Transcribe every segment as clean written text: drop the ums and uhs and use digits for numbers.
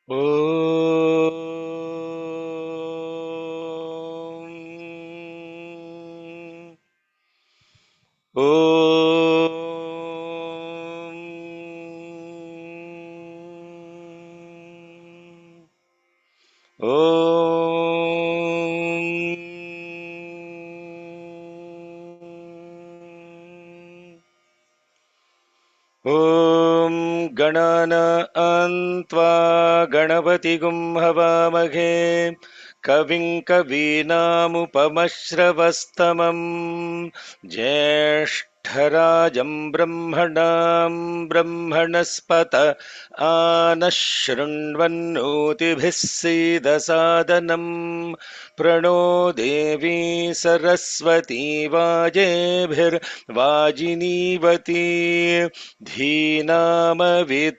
Om. Om. Om. ॐ गणानान्त्वा गणपतिगुं हवामहे कविं कवीनामुपमश्रवस्तमं ज्येष्ठराजं ब्रह्मणां ब्रह्मणस्पत आनः शृण्वन्नोतिभिः सीदसादनम् प्रणो देवी सरस्वती वाजेभिर्वाजिनीवती धीनामवित्र्यवतु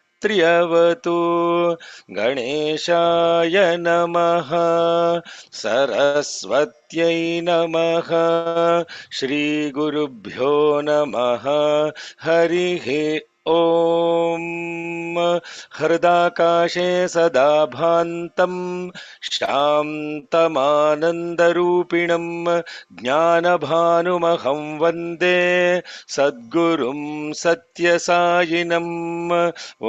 गणेशाय नमः सरस्वत्यै नमः श्रीगुरुभ्यो नमः हरिः ॐ हृदाकाशे सदा भान्तं शान्तमानन्दरूपिणं ज्ञानभानुमहं वन्दे सद्गुरुं सत्यसायिनम्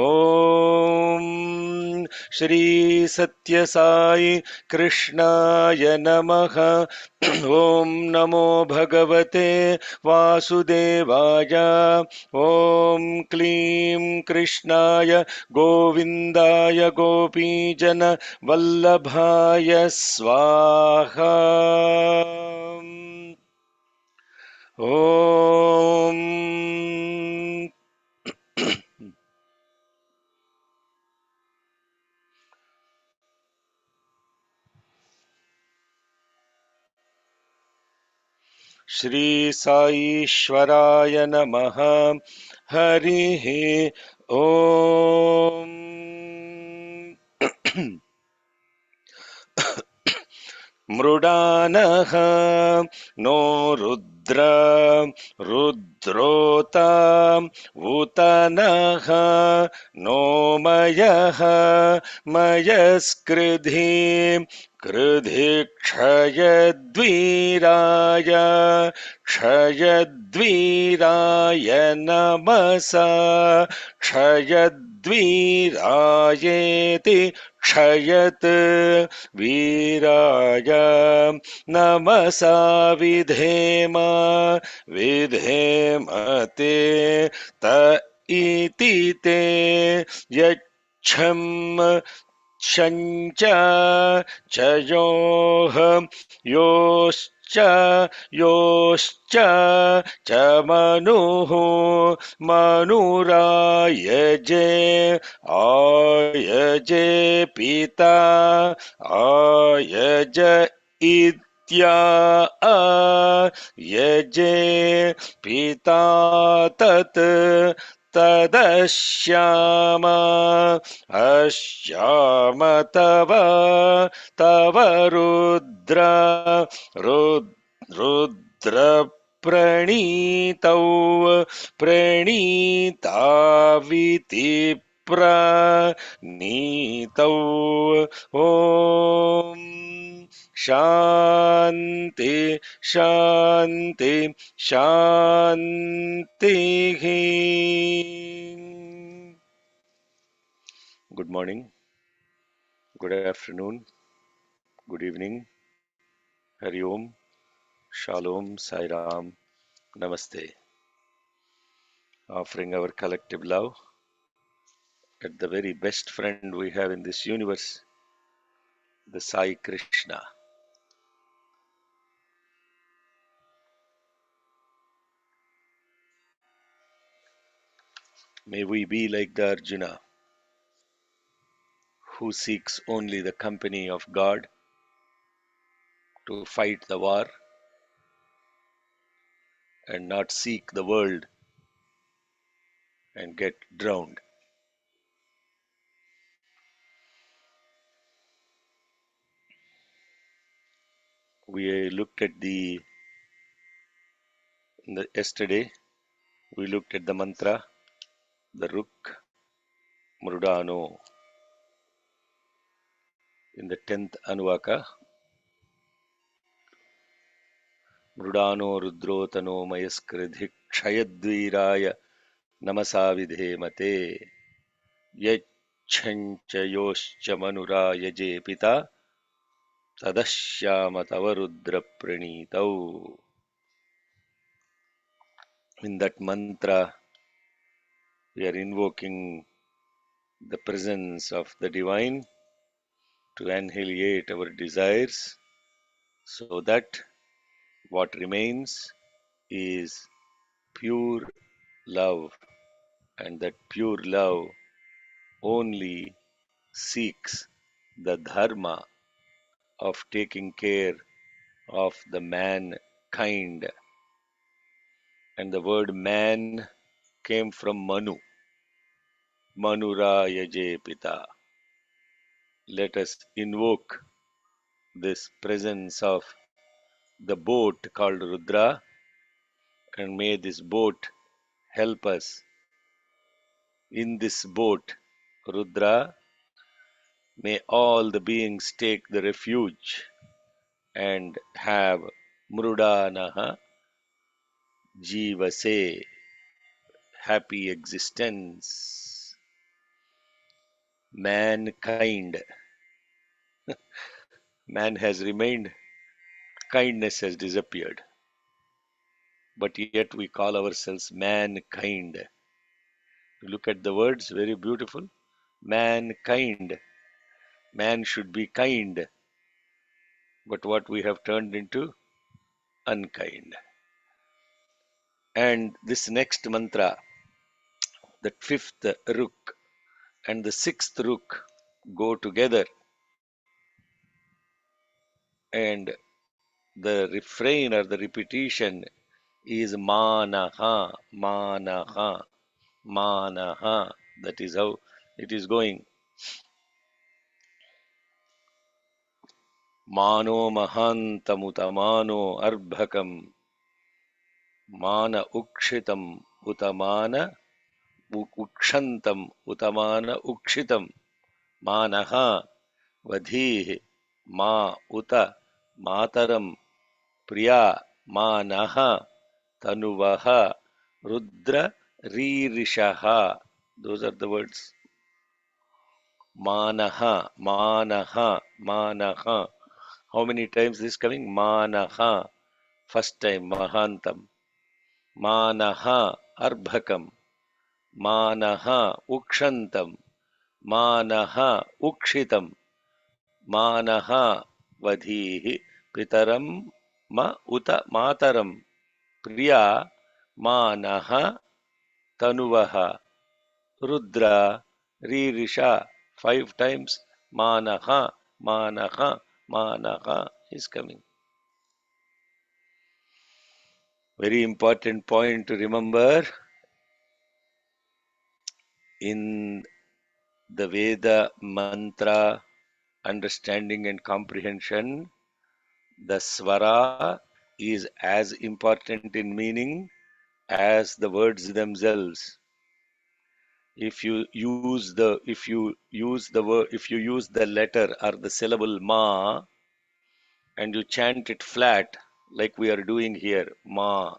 ॐ श्री सत्यसाई कृष्णाय नमः ॐ नमो भगवते वासुदेवाय ॐ क्लीं कृष्णाय गोविन्दाय गोपीजन वल्लभाय स्वाहा ॐ श्री साईश्वराय नमः हरिः ॐ मृडानः नो रुद्र रुद्रोता उतनः नो मयः मयस्कृधि कृधि क्षयद्वीराय क्षयद्वीराय नमसा क्षयद्वीरायेति क्षयत् वीराय नमसा विधेम विधेम ते त इति ते यच्छं शञ्च चयोः योश्च योश्च च मनुः मनुरायजे आयजे पिता आयज इत्या यजे पिता तत् तदश्याम अश्याम तव तव रुद्र रुद्र प्रणीतौ प्रणीताविति प्रणीतौ ॐ शान्ति शान्ति शान्तिः. Good morning, good afternoon, good evening, Hari Om, Shalom, Sai Ram, Namaste. Offering our collective love at the very best friend we have in this universe, the Sai Krishna. May we be like the Arjuna who seeks only the company of God to fight the war and not seek the world and get drowned. We looked at yesterday, we looked at the mantra, the Ruk Mrudano. in the 10th Anuvaka. Mrudano Rudrotano Mayaskridhi Kshayadviraya Namasa Vidhemate Yachancha Yoscha Manuraya Jepita Tadashyama Tava Rudra Pranitau. In that mantra, we are invoking the presence of the divine to annihilate our desires so that what remains is pure love, and that pure love only seeks the dharma of taking care of the mankind. And the word man came from Manu, Manuraya Jepita. Let us invoke this presence of the boat called Rudra, and may this boat help us. In this boat, Rudra, may all the beings take the refuge and have Mrudanaha Jivase, happy existence. Mankind, man has remained, kindness has disappeared, but yet we call ourselves mankind. Look at the words, very beautiful. Mankind. Man should be kind, but what we have turned into? Unkind. And this next mantra, the fifth Ruk and the sixth Ruk go together, and the refrain or the repetition is Manaha, Manaha, Manaha. That is how it is going. Mano Mahantamutamano Arbhakam Mana Ukshitam Utamana Ukshantam Utamana Ukshitam Manaha Vadhi Ma Uta Mataram Priya Manaha Tanuvaha Rudra Ririshaha. Those are the words. Manaha, Manaha, Manaha. How many times this is coming? Manaha. First time, Mahantam. Manaha, Arbhakam. Manaha, Ukshantam. Manaha, Ukshitam. Manaha, Vadhihi. Pitaram, Ma Uta Mataram. Priya, Manaha, Tanuvaha. Rudra, Ririsha. 5 times. Manaha, Manaha, Manaha is coming. Very important point to remember. In the Veda mantra understanding and comprehension, the swara is as important in meaning as the words themselves. If you use the letter or the syllable ma and you chant it flat like we are doing here, ma,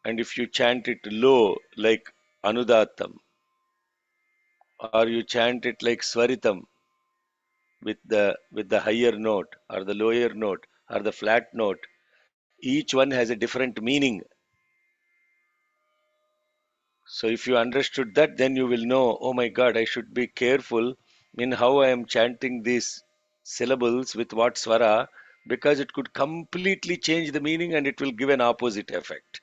and if you chant it low like anudatam, or you chant it like swaritam with the higher note or the lower note or the flat note, each one has a different meaning. So if you understood that, then you will know, oh my God, I should be careful in how I am chanting these syllables with what swara, because it could completely change the meaning and it will give an opposite effect.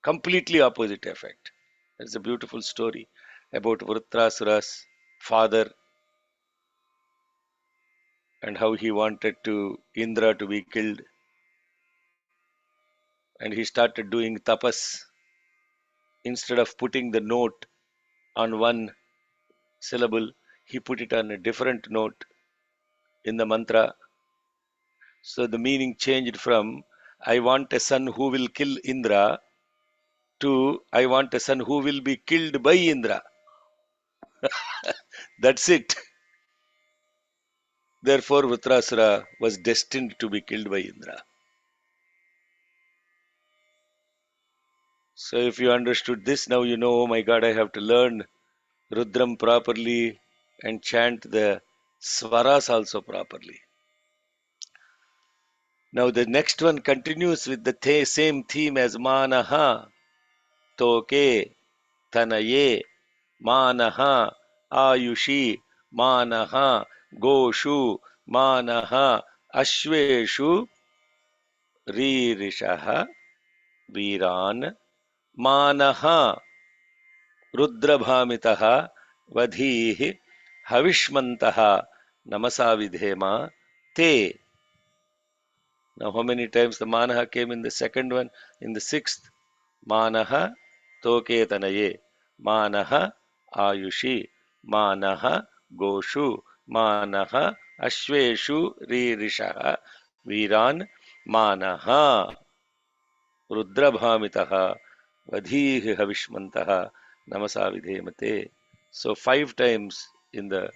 Completely opposite effect. That's a beautiful story about Vritrasura's father and how he wanted to Indra to be killed, and he started doing tapas. Instead of putting the note on one syllable, he put it on a different note in the mantra. So the meaning changed from I want a son who will kill Indra to I want a son who will be killed by Indra. That's it. Therefore, Vritrasura was destined to be killed by Indra. So, if you understood this, now you know, oh my God, I have to learn Rudram properly and chant the Swaras also properly. Now, the next one continues with the same theme as Manaha, Toke, Tanaye, Manaha, Ayushi, Manaha, Goshu, Manaha, Ashveshu, Ririshaha, Viran, Manaha, Rudrabhamitaha, Vadhihi, Havishmantaha, Namasavidhema, Te. Now, how many times the Manaha came in the second one? In the sixth, Manaha, Toketanaye, Manaha, Ayushi, Manaha, Goshu, Manaha, Ashveshu, Ririshaha, Viran, Manaha, Rudrabhamitaha, Vadhihi Havishmantaha, Namasavidhemate. So 5 times in the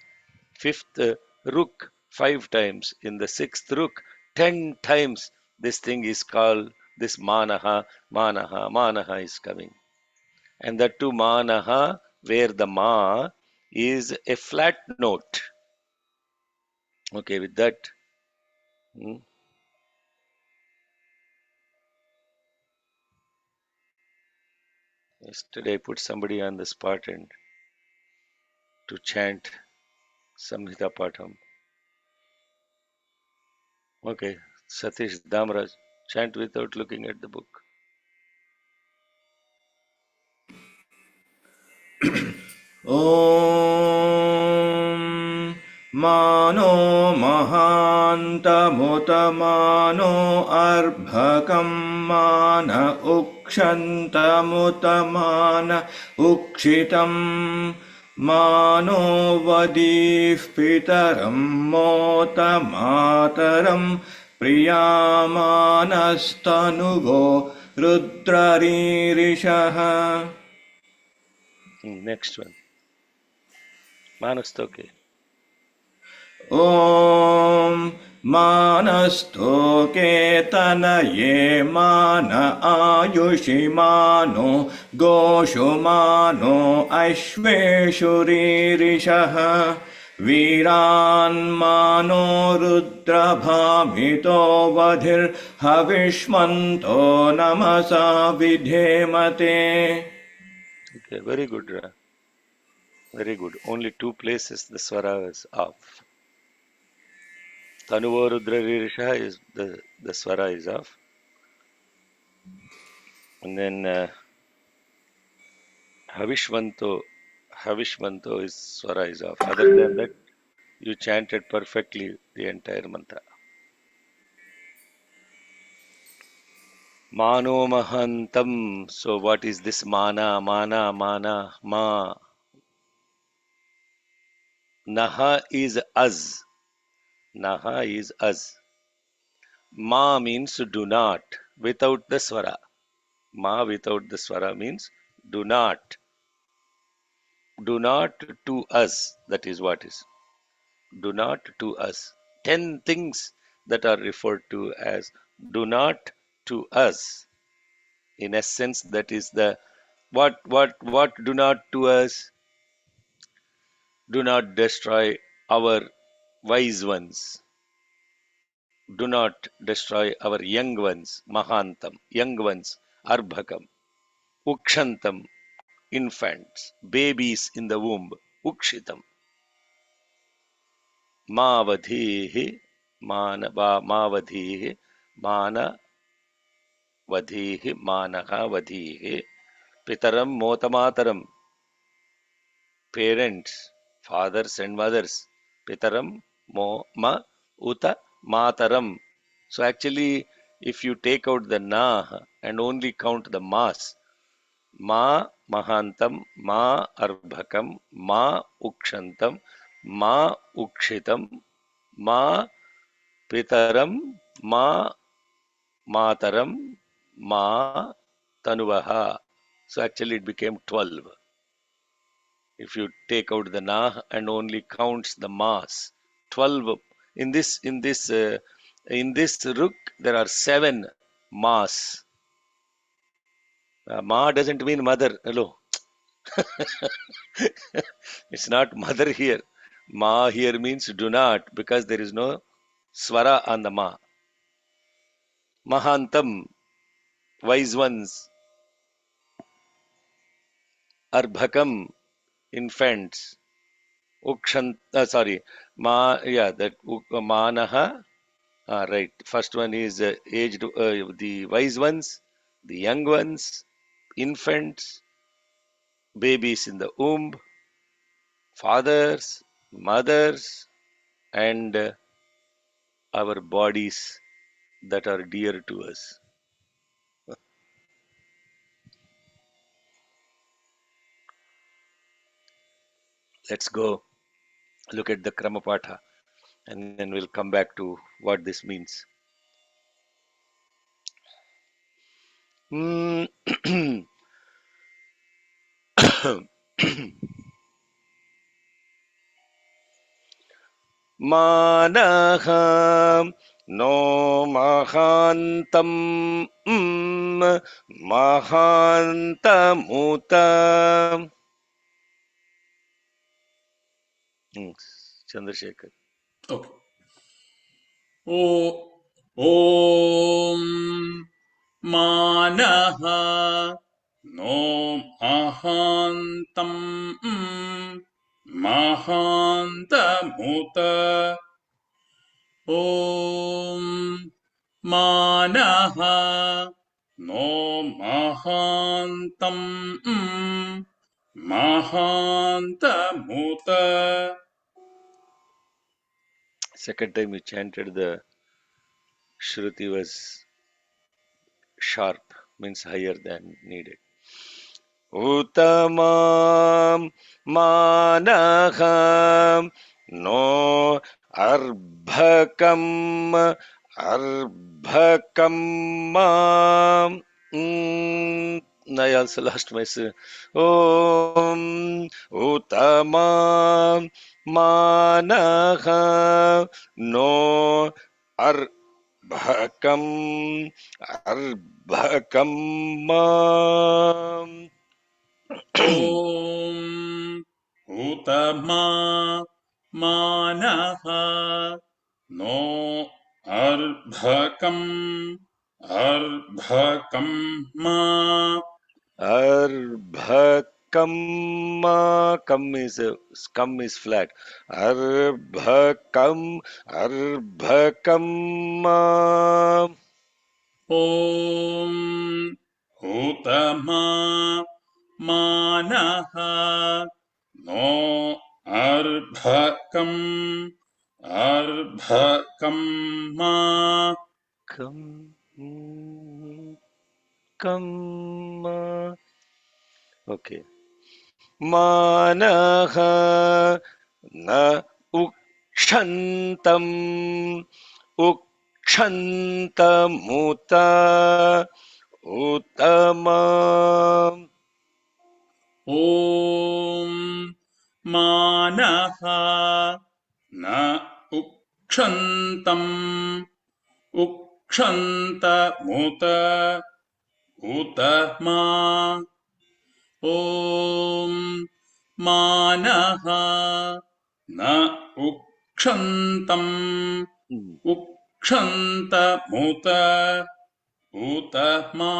fifth Ruk, 5 times in the sixth Ruk, 10 times this thing is called this Manaha, Manaha, Manaha is coming. And that too Manaha, where the Ma is a flat note. Okay, with that, hmm, yesterday I put somebody on the spot and to chant Samhita Patham. Okay, Satish Damraj, chant without looking at the book. ॐ मानो महान्तमुतमानो अर्भकं मान उक्षन्तमुतमान उक्षितं मानो वदीः पितरं मोतमातरं प्रियामानस्तनुगो रुद्ररीरिषः. Next one. Manastoke. ॐ मानस्तोके तनये मान आयुषि मानो गोषु मानो अश्वेषु रीरिषः वीरान्मानो रुद्रभामितो वधिर्हविष्मन्तो नमसा विधेमते. Okay, very good. Very good. Only 2 places the swara is off. Tanuvo Rudra Ririsha is the swara is off. And then Havishmanto is swara is off. Other than that, you chanted perfectly the entire mantra. Mano Mahantam. So what is this mana? Mana, mana, ma. Naha is us. Naha is us. Ma means do not without the swara. Ma without the swara means do not. Do not to us. That is what is. Do not to us. 10 things that are referred to as do not to us. In essence, that is the what do not to us? Do not destroy our wise ones. Do not destroy our young ones. Mahantam, young ones. Arbhakam, Ukshantam, infants, babies in the womb. Ukshitam. Mavadhihi, Mavadhihi, Mana Vadhihi, Manaha Vadhihi, Pitaram Motamataram, parents, fathers and mothers. Pitaram Ma Uta Mataram. So actually, if you take out the Na and only count the Mas, Ma Mahantam, Ma Arbhakam, Ma Ukshantam, Ma Ukshitam, Ma Pitaram, Ma Mataram, Ma Tanuvaha. So actually it became 12. If you take out the Na and only counts the Mas, 12 In this Ruk, there are 7 Mas. Ma doesn't mean mother. Hello, it's not mother here. Ma here means do not, because there is no swara on the ma. Mahantam, wise ones. Arbhakam, infants. Ukshant, sorry, Manaha. Right. First one is aged, the wise ones, the young ones, infants, babies in the womb, fathers, mothers, and our bodies that are dear to us. Let's go look at the Kramapatha, and then we'll come back to what this means. Mm. मानः नो महान्तं महान्तमुत Chandrashekhar. Okay. ओ ॐ मानः नो महान्तम् महान्तमुत ॐ मानः नो महान्तम् महान्तमुत. Second time you chanted, the Shruti was sharp, means higher than needed. Utamam manaham no arbhakam arbhakam. I also lost my Om Utamam manaha no arbhakam arbhakam. ॐ उतमा मानः नो अर्भकम् अर्भकम् मा. Arbhakam, kam is flat. Arbhakam, arbhakam. ॐ उतमा मानः नो अर्भकम् अर्भकम् मा. Kam, kam. Okay. Manaha na ukshantam ukshantamuta utama. ॐ मानः न उक्षन्तम् उक्षन्तमुत उत मा. ॐ मानः न उक्षन्तम् उक्षन्तमुत उत मा.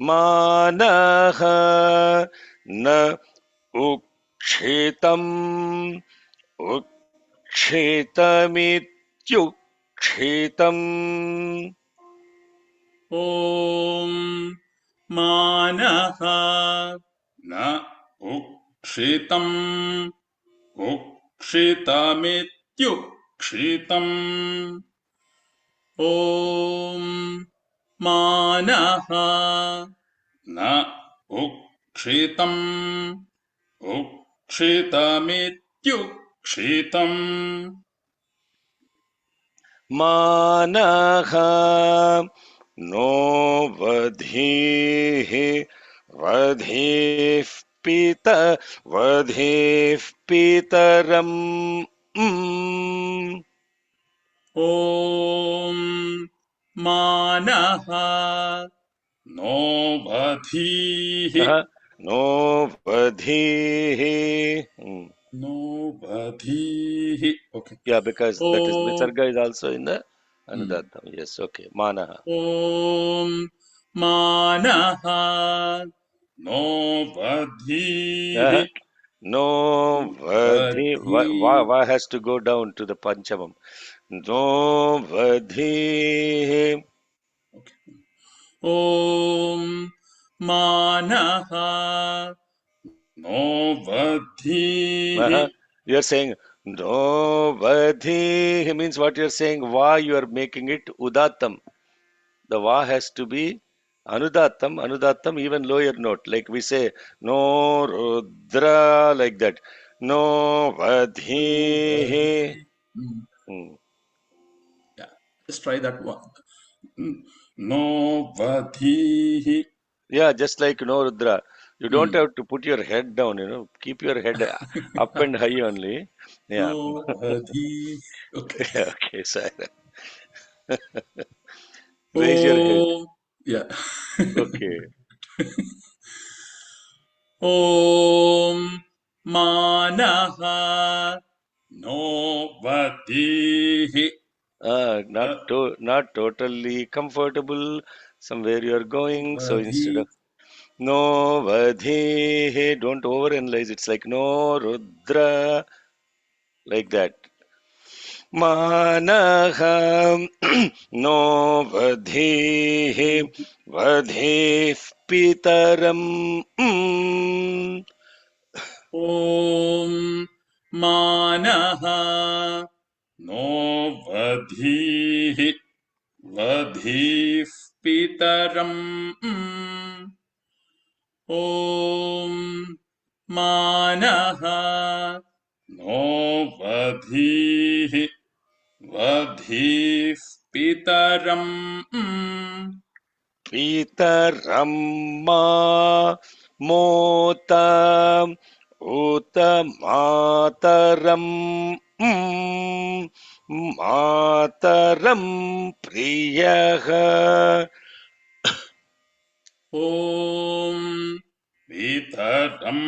Manaha na ukshitam ukshitamityukshitam. ॐ मानः न उक्षितम् उक्षितमित्युक्षितम्. ॐ मानः न उक्षितम् उक्षितमित्युक्षितम्. Manaha no vadhihi vadhih pitaram Mm. Om Manaha No Badhihi. Uh-huh. No vadhihi. No Badhihi. Okay. Yeah, because that is Om. Visarga is also in the Hmm. Anudatam. Yes, okay. Manaha. Om Manaha No Badhihi. Uh-huh. No vadhi. Badhi. Va has to go down to the Panchamam. No vadhihi. Okay. Om Manaha No Uh-huh. Badhihi. You're saying no vadhihi means what you're saying. Va you are making it Udatam. The va has to be anudatam, even lower note. Like we say, no rudra, like that. No No vadhihi. Badhi. Hmm. Hmm. Yeah. Just try that one. Hmm. No Badhihi. Yeah, just like no rudra. You don't Hmm. have to put your head down, keep your head up and high only. Yeah. No Badhi. Okay. Yeah, okay, sorry. Raise your head. Om. Yeah. Okay. Om Manaha No Badhihi. Not totally comfortable. Somewhere you are going, so instead Badhi. of no vadhi, don't overanalyze. It's like no rudra, like that. Manaham no vadhi, vadhi pitaram. Om Manaha No Badhihi. Vadhi Pitaram. Om Manaha No Vadhi Vadhi Pitaram. Pitaramma mota uta mataram mataram priyaha. Om Pitaram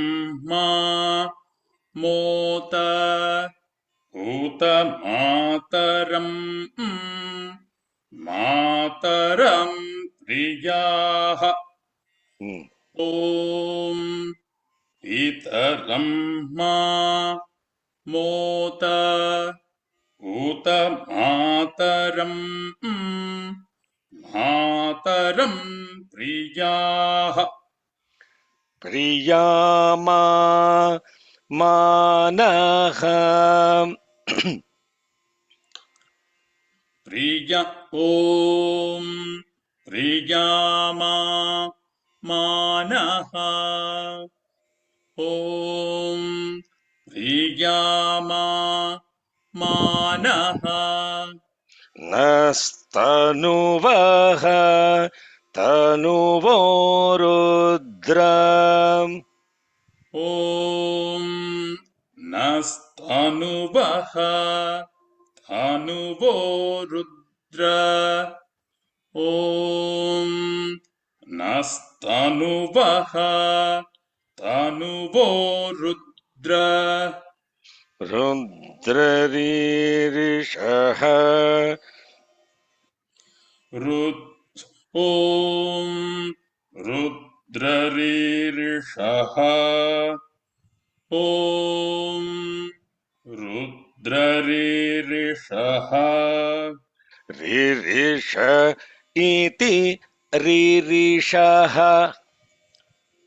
Ma Mota Uta Mataram. Mataram Priyaha. Hmm. Om Pitaram Ma Mota Uta Mataram. Mataram Priyaha. Priyama manaha. Priya Om Priyama Manaha Om Priyama Manaha Nastanuvaha tanuvorudra. Om Nastanubaha Tanuvo Rudra Om Nastanubaha Tanuvo Rudra Rudraririshaha. Rud Om Rudraririshaha Om Rudraririshaha Ririsha iti ririshaha.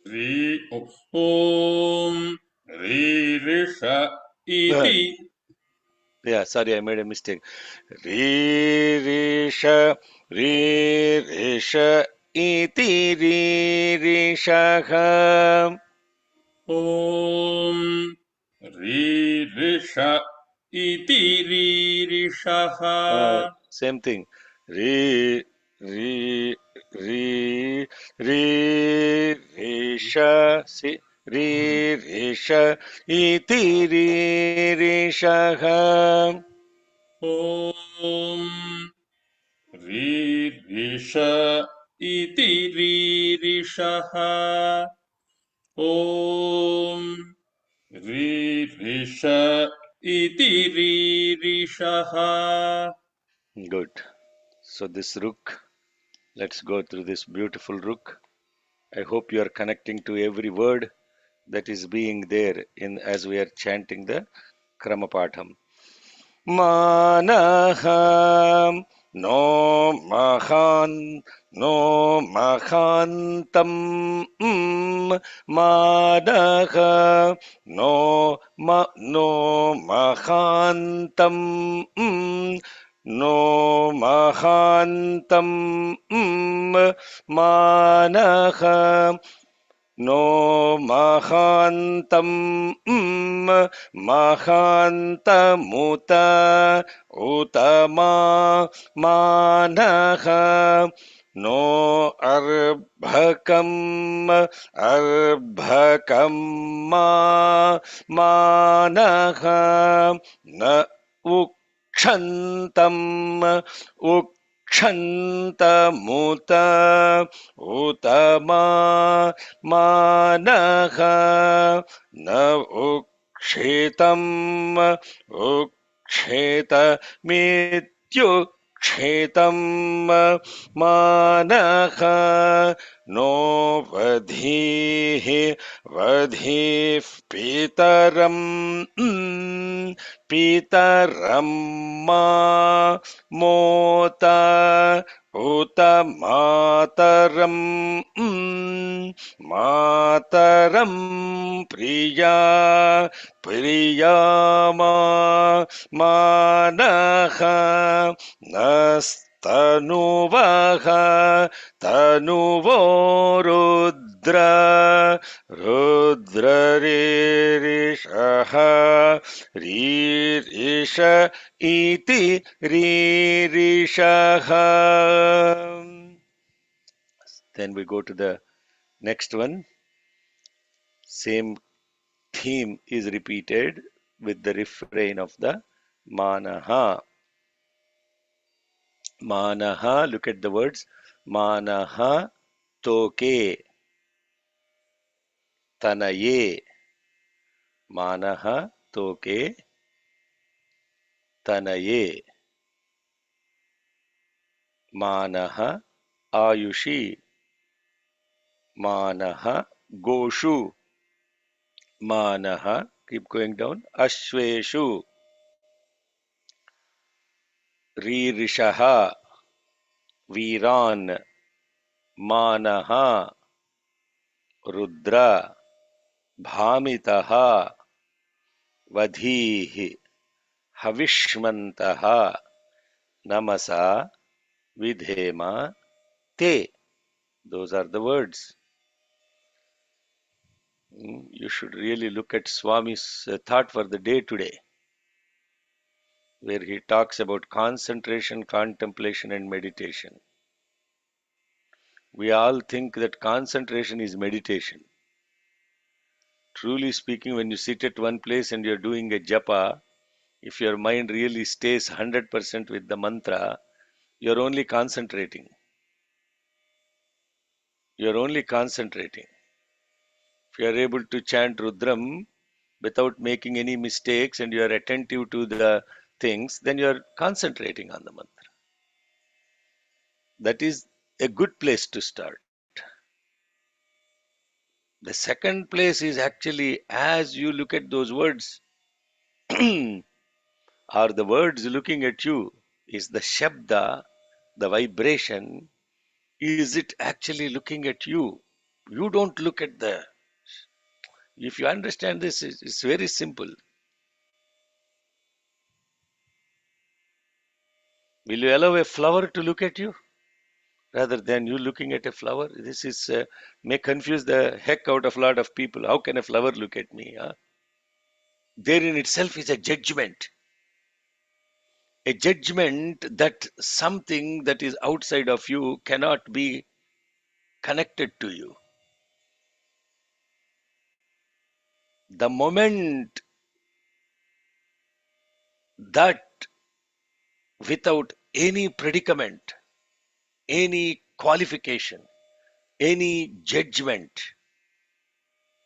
Ri Om Ririsha Uh, Iti yeah, sorry, I made a mistake. Ririsha, ririsha iti ririshaha. Om Ririsha Iti Ririshaha Same thing. Re, re, re, re, risha. See? रीरिष इति रीरिषः ॐ रीरिष इति रीरिषः ॐ रीरिष इति रीरिषः Good. So this Ruk, let's go through this beautiful Ruk. I hope you are connecting to every word that is being there in as we are chanting the Krama Patham. Manaham no mahan no mahantam manaha no mahantam no mahantam manaha no mahantam mahantamuta utama manaha no arbhakam arbhakam manaha na ukshantam ukshantamuta utama Manaha na ukshetam uksheta mityukshetam manaha no vadhihi vadhih pitaram pitaram ma mota uta mataram Mataram Priya Priyama Manaha Nastanuvaha Tanuvo Rudra Rudra Ririshaha Ririsha Iti Ririshaha. Then we go to the next one. Same theme is repeated with the refrain of the Manaha. Manaha, look at the words. Manaha toke tanaye. Manaha toke tanaye. Manaha ayushi. Manaha goshu. Manaha, keep going down, ashveshu. Ririshaha, Viran. Manaha, Rudra. Bhamitaha, Vadhihi, Havishmantaha, Namasa, Vidhema, Te. Those are the words. You should really look at Swami's thought for the day today, where he talks about concentration, contemplation, and meditation. We all think that concentration is meditation. Truly speaking, when you sit at one place and you're doing a japa, if your mind really stays 100% with the mantra, you're only concentrating. You're only concentrating. If you are able to chant Rudram without making any mistakes and you are attentive to the things, then you are concentrating on the mantra. That is a good place to start. The second place is actually as you look at those words, are the words looking at you? Is the Shabda, the vibration, is it actually looking at you? You don't look at the. If you understand this, it's very simple. Will you allow a flower to look at you rather than you looking at a flower? This is may confuse the heck out of a lot of people. How can a flower look at me? Huh? There in itself is a judgment that something that is outside of you cannot be connected to you. The moment that without any predicament, any qualification, any judgment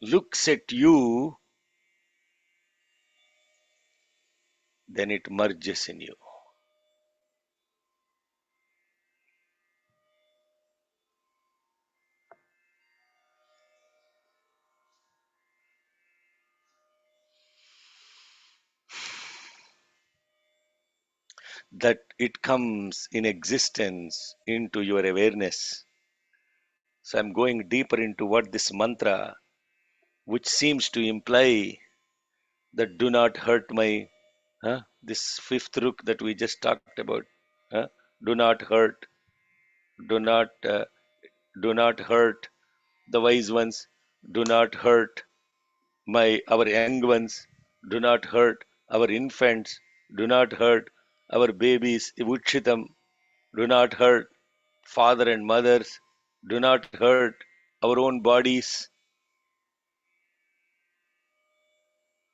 looks at you, then it merges in you. That it comes in existence into your awareness. So I'm going deeper into what this mantra, which seems to imply that do not hurt my, this fifth rook that we just talked about. Huh? Do not hurt, do not, do not hurt the wise ones, do not hurt our young ones, do not hurt our infants, do not hurt our babies, Ivuchitam, do not hurt father and mothers, do not hurt our own bodies.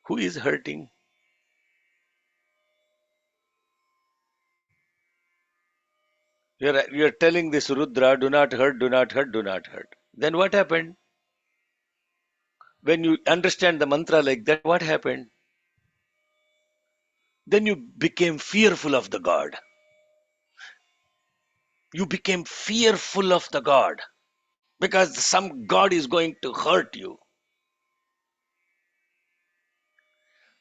Who is hurting? You're telling this Rudra, do not hurt, do not hurt, do not hurt. Then what happened? When you understand the mantra like that, what happened? Then you became fearful of the God. You became fearful of the God because some God is going to hurt you.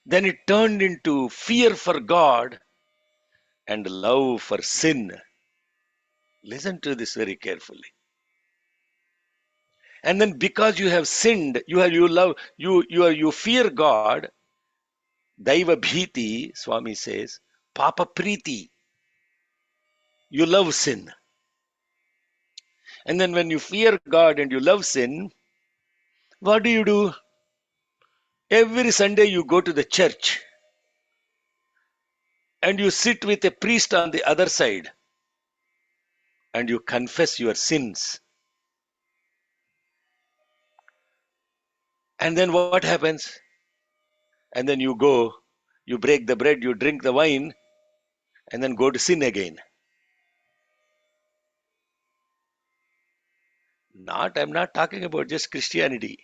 Then it turned into fear for God and love for sin. Listen to this very carefully. And then because you have sinned, you fear God. Daiva bhiti, Swami says, papa priti. You love sin. And then when you fear God and you love sin, what do? Every Sunday you go to the church and you sit with a priest on the other side and you confess your sins. And then what happens? And then you go, you break the bread, you drink the wine, and then go to sin again. I'm not talking about just Christianity.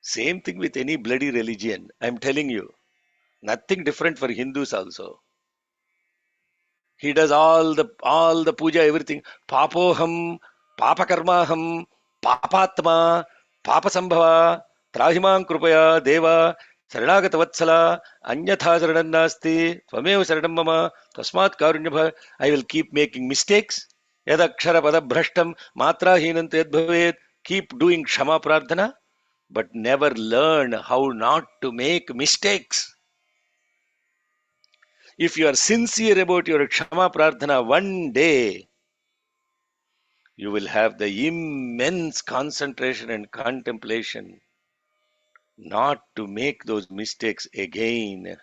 Same thing with any bloody religion. I'm telling you, nothing different for Hindus also. He does all the puja, everything. Papoham, papakarmaham, papatma, papasambhava, trahimam krupaya, deva, saranagata vatsala, anyatha saranannasti, tvameva saranam mama, tasmat karunyabha. I will keep making mistakes. Yadakshara pada bhrashtam, matra hinant yadbhavet. Keep doing Kshama Prarthana, but never learn how not to make mistakes. If you are sincere about your Kshama Prarthana, one day you will have the immense concentration and contemplation not to make those mistakes again.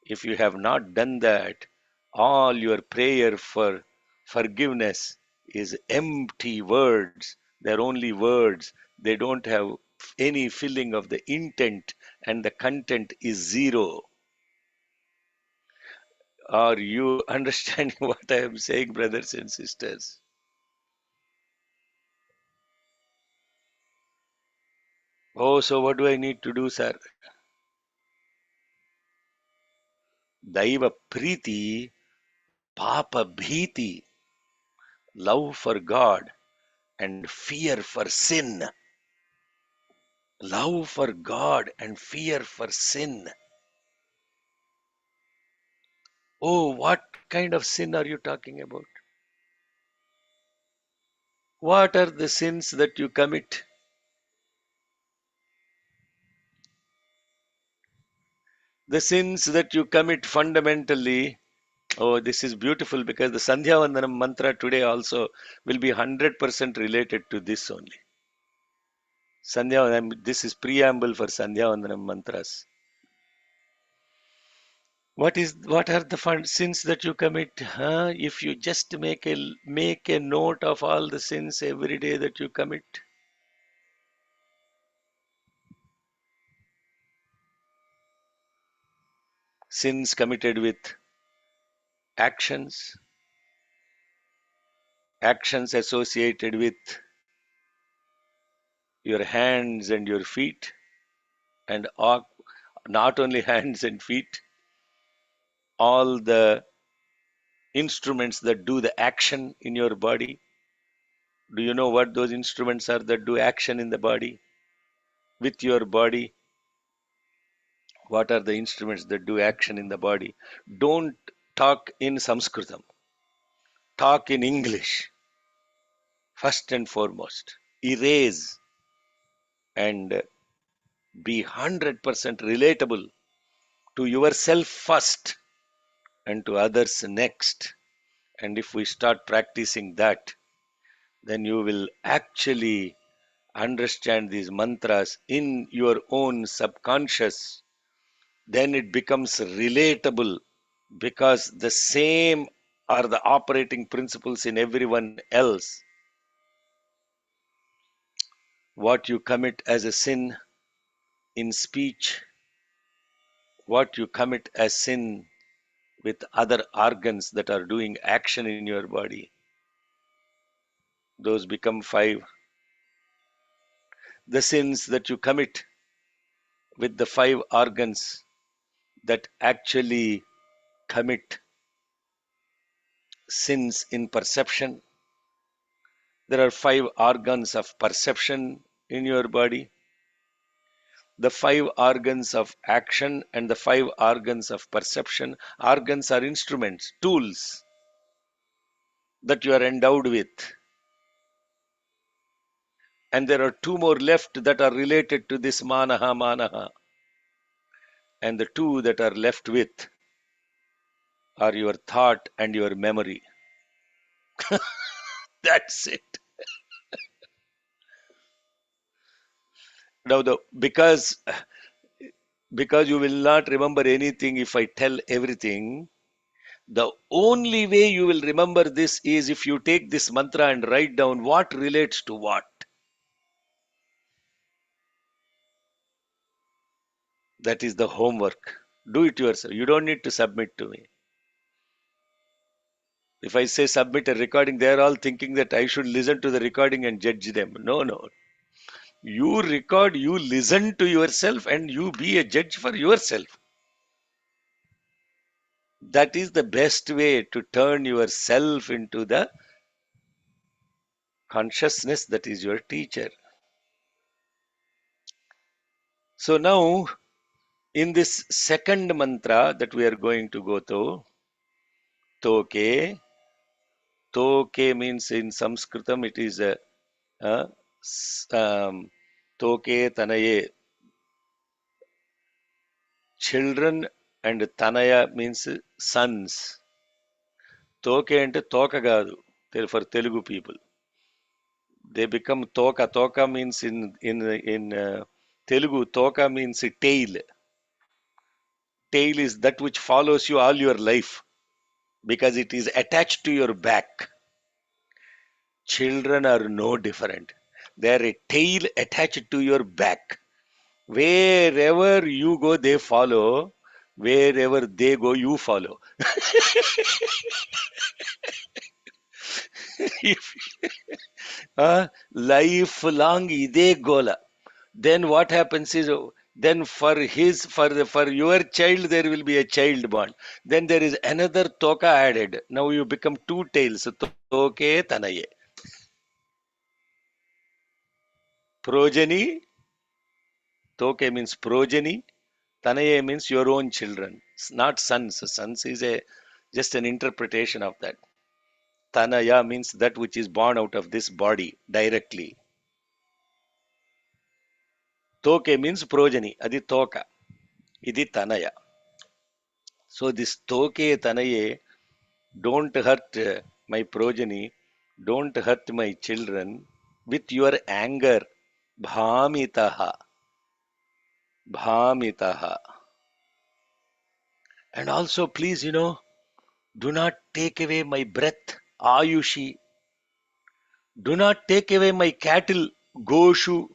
If you have not done that, all your prayer for forgiveness is empty words. They're only words. They don't have any feeling of the intent, and the content is zero. Are you understanding what I am saying, brothers and sisters? Oh, so what do I need to do, sir? Daiva Priti, Papa Bhiti, love for God and fear for sin. Love for God and fear for sin. Oh, what kind of sin are you talking about? What are the sins that you commit? The sins that you commit fundamentally. Oh, this is beautiful because the Sandhya Vandanam mantra today also will be 100% related to this only. Sandhya Vandanam, this is preamble for Sandhya Vandanam mantras. What are the sins that you commit? If you just make a note of all the sins every day that you commit, sins committed with actions, actions associated with your hands and your feet, and not only hands and feet, all the instruments that do the action in your body. Do you know what those instruments are that do action in the body? With your body, what are the instruments that do action in the body? Don't talk in Sanskritam. Talk in English, first and foremost. Erase and be 100% relatable to yourself first and to others next. And if we start practicing that, then you will actually understand these mantras in your own subconscious. Then it becomes relatable because the same are the operating principles in everyone else. What you commit as a sin in speech, what you commit as sin with other organs that are doing action in your body, those become five. The sins that you commit with the five organs that actually commit sins in perception. There are five organs of perception in your body, the five organs of action, and the five organs of perception. Organs are instruments, tools that you are endowed with. And there are two more left that are related to this manaha manaha. And the two that are left with are your thought and your memory. That's it. Now, because you will not remember anything if I tell everything, the only way you will remember this is if you take this mantra and write down what relates to what. That is the homework. Do it yourself. You don't need to submit to me. If I say submit a recording, they are all thinking that I should listen to the recording and judge them. No, no. You record, you listen to yourself, and you be a judge for yourself. That is the best way to turn yourself into the consciousness that is your teacher. So now, in this second mantra that we are going to go to, Toke. Toke means in Sanskritam it is a Toke Tanaye. Children, and Tanaya means sons. Toke ante toka gadu for Telugu people. They become toka. Toka means in Telugu, toka means tail. Tail is that which follows you all your life because it is attached to your back. Children are no different. They are a tail attached to your back. Wherever you go, they follow. Wherever they go, you follow. If lifelong ide gola, then what happens is, then for your child there will be a child born. Then there is another toka added. Now you become two tails. Toke tanaye. Progeny. Toke means progeny. Tanaye means your own children, not sons. Sons is a just an interpretation of that. Tanaya means that which is born out of this body directly. Toke means progeny. Adi toka. Idi tanaya. So this toke tanaye, don't hurt my progeny, don't hurt my children with your anger. Bhamitaha. Bhamitaha. And also, please, do not take away my breath. Ayushi. Do not take away my cattle. Goshu.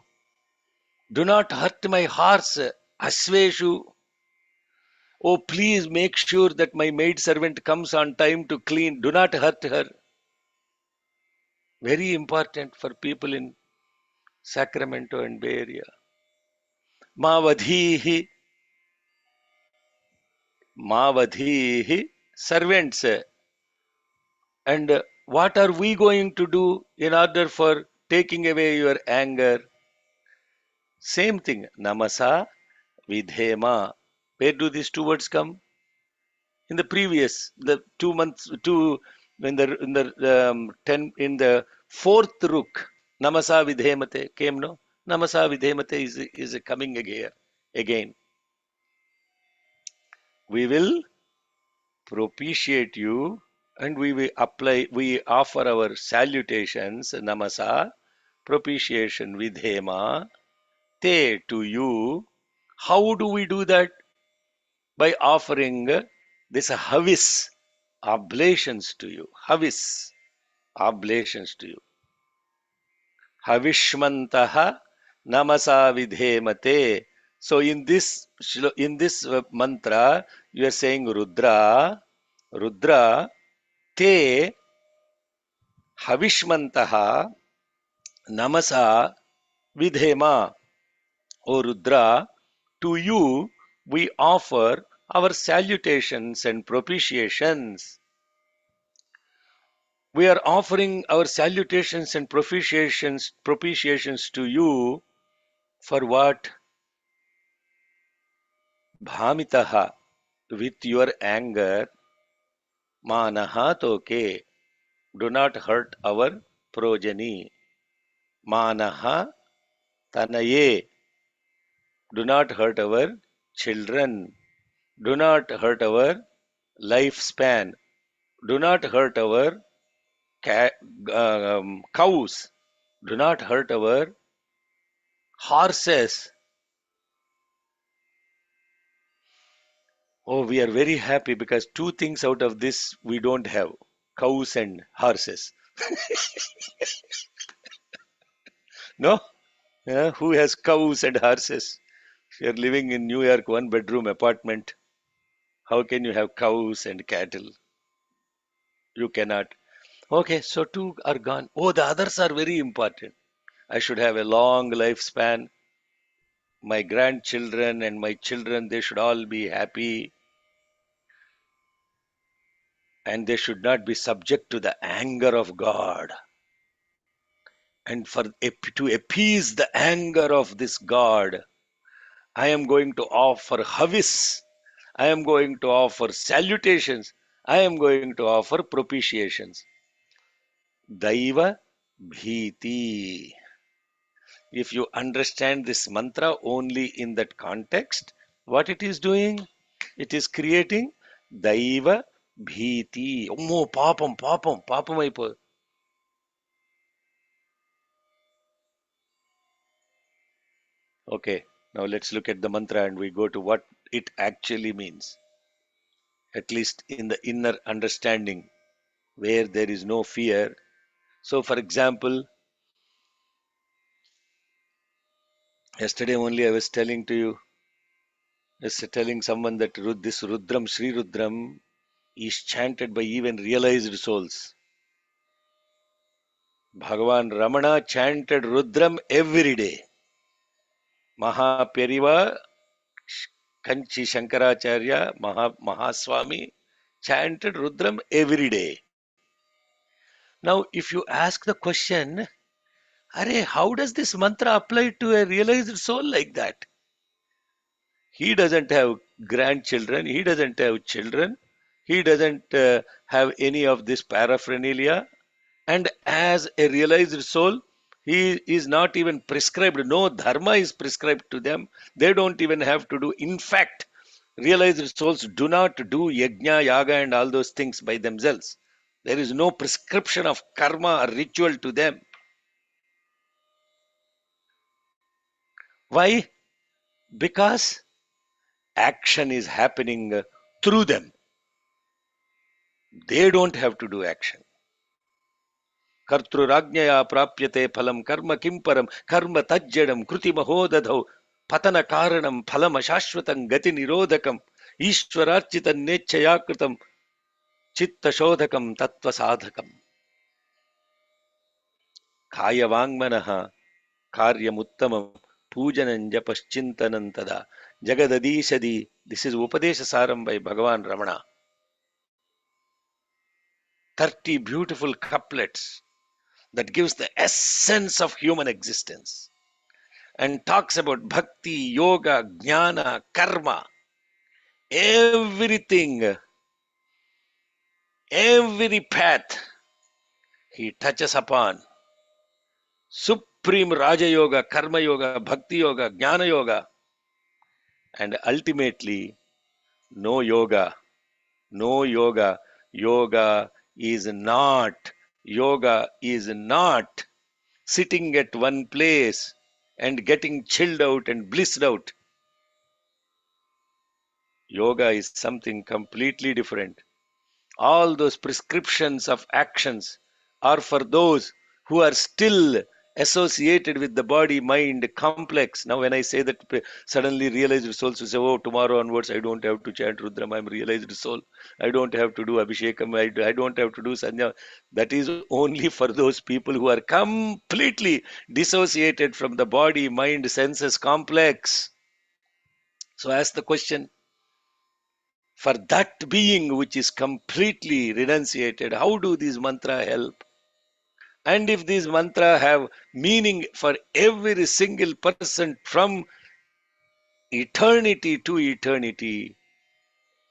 Do not hurt my horse. Asveshu. Oh, please make sure that my maid servant comes on time to clean. Do not hurt her. Very important for people in Sacramento and Bay Area. Mavadhihi, Mavadhihi, servants. And what are we going to do in order for taking away your anger? Same thing. Namasa, Vidhema. Where do these two words come? In the previous, the 2 months, in the fourth ruk, Namasa Vidhemate came, no? Namasa Vidhemate is coming again. We will propitiate you and we offer our salutations, Namasa, propitiation, Vidhema, Te to you. How do we do that? By offering this Havis, oblations to you. Havis, oblations to you. Havishmantaha namasa vidhemate. So in this mantra, you are saying Rudra, Rudra, te havishmantaha namasa vidhema. O Rudra, to you we offer our salutations and propitiations. We are offering our salutations and propitiations to you for what? Bhamitaha, with your anger, manaha toke, do not hurt our progeny. Manaha tanaye, do not hurt our children. Do not hurt our lifespan. Do not hurt our cows. Do not hurt our horses. Oh, we are very happy because two things out of this we don't have, cows and horses. No? Yeah, who has cows and horses? If you're living in New York, one bedroom apartment, how can you have cows and cattle? You cannot. Okay, so two are gone. Oh, the others are very important. I should have a long lifespan. My grandchildren and my children, they should all be happy and they should not be subject to the anger of God. And to appease the anger of this God, I am going to offer havis. I am going to offer salutations. I am going to offer propitiations. Daiva bhiti. If you understand this mantra only in that context, what it is doing? It is creating Daiva bhiti. Oh, papam అయిపో. Okay, now let's look at the mantra and we go to what it actually means. At least in the inner understanding where there is no fear. So, for example, yesterday only I was telling to you, telling someone that this Rudram, Sri Rudram, is chanted by even realized souls. Bhagavan Ramana chanted Rudram every day. Mahaperiva Kanchi Shankaracharya Mahaswami chanted Rudram every day. Now, if you ask the question, Are, how does this mantra apply to a realized soul like that? He doesn't have grandchildren, he doesn't have children, he doesn't have any of this paraphernalia, and as a realized soul, he is not even prescribed, no dharma is prescribed to them, they don't even have to do. In fact, realized souls do not do yajna, yaga, and all those things by themselves. There is no prescription of karma or ritual to them. Why? Because action is happening through them. They don't have to do action. Kartrurajnaya prapyate phalam karma kimparam karma tajjadam kruti mahodadhau patana karanam phalam ashashvatam gati nirodhakam. ईश्वरार्चितन्नेच्छया कृतं चित्तशोधकं तत्त्वसाधकं कायवाङ्मनः कार्यमुत्तमं पूजनं जपश्चिन्तनं तदा जगदधीशदि. This is Upadesha Saram by Bhagavan Ramana. 30 beautiful couplets that gives the essence of human existence and talks about bhakti, yoga, jnana, karma, everything, every path he touches upon. Supreme Raja Yoga, Karma Yoga, Bhakti Yoga, Jnana Yoga, and ultimately, no yoga. No yoga. Yoga is not sitting at one place and getting chilled out and blissed out. Yoga is something completely different. All those prescriptions of actions are for those who are still associated with the body mind complex. Now when I say that, suddenly realized souls will say, oh, tomorrow onwards I don't have to chant Rudram, I'm realized soul, I don't have to do Abhishekam, I don't have to do Sanya. That is only for those people who are completely dissociated from the body mind senses complex. So ask the question, for that being which is completely renunciated, how do these mantra help? And if these mantra have meaning for every single person from eternity to eternity,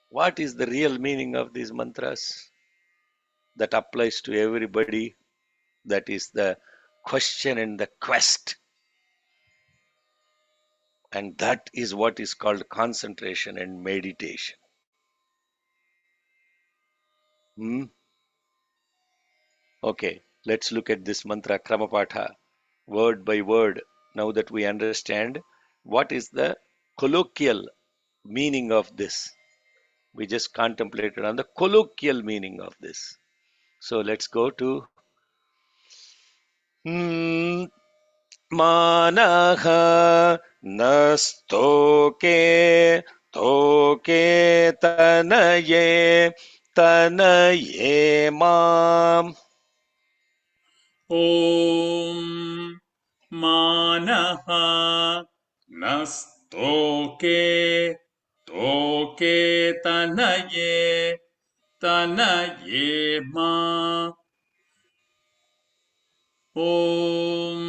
what is the real meaning of these mantras that applies to everybody? That is the question and the quest. And that is what is called concentration and meditation. Hmm? Okay, let's look at this mantra Kramapatha word by word. Now that we understand what is the colloquial meaning of this, we just contemplated on the colloquial meaning of this. So let's go to hmm, Manaha nastoke toke tanaye mam. ॐ मानः नस्तोके तोके तनये मा ॐ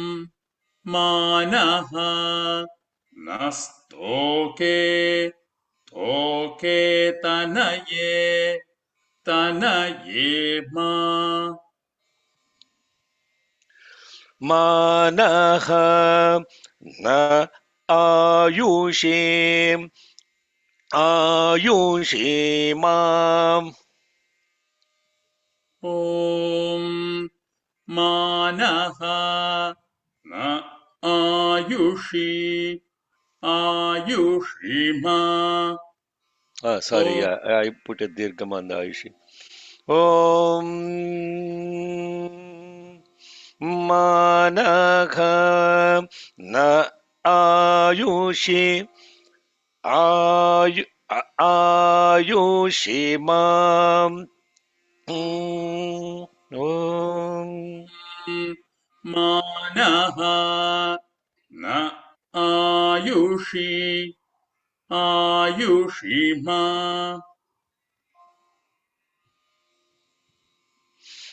मानः नस्तोके तोके तनये मा Manaha na ayushi ayushi mam. ॐ मानः न आयुषि आयुषिमा Sorry, O yeah, I put a dirgham on the ayushi. Om Managha na ayushi ayushi mam. Om मानः न आयुषि आयुषिमा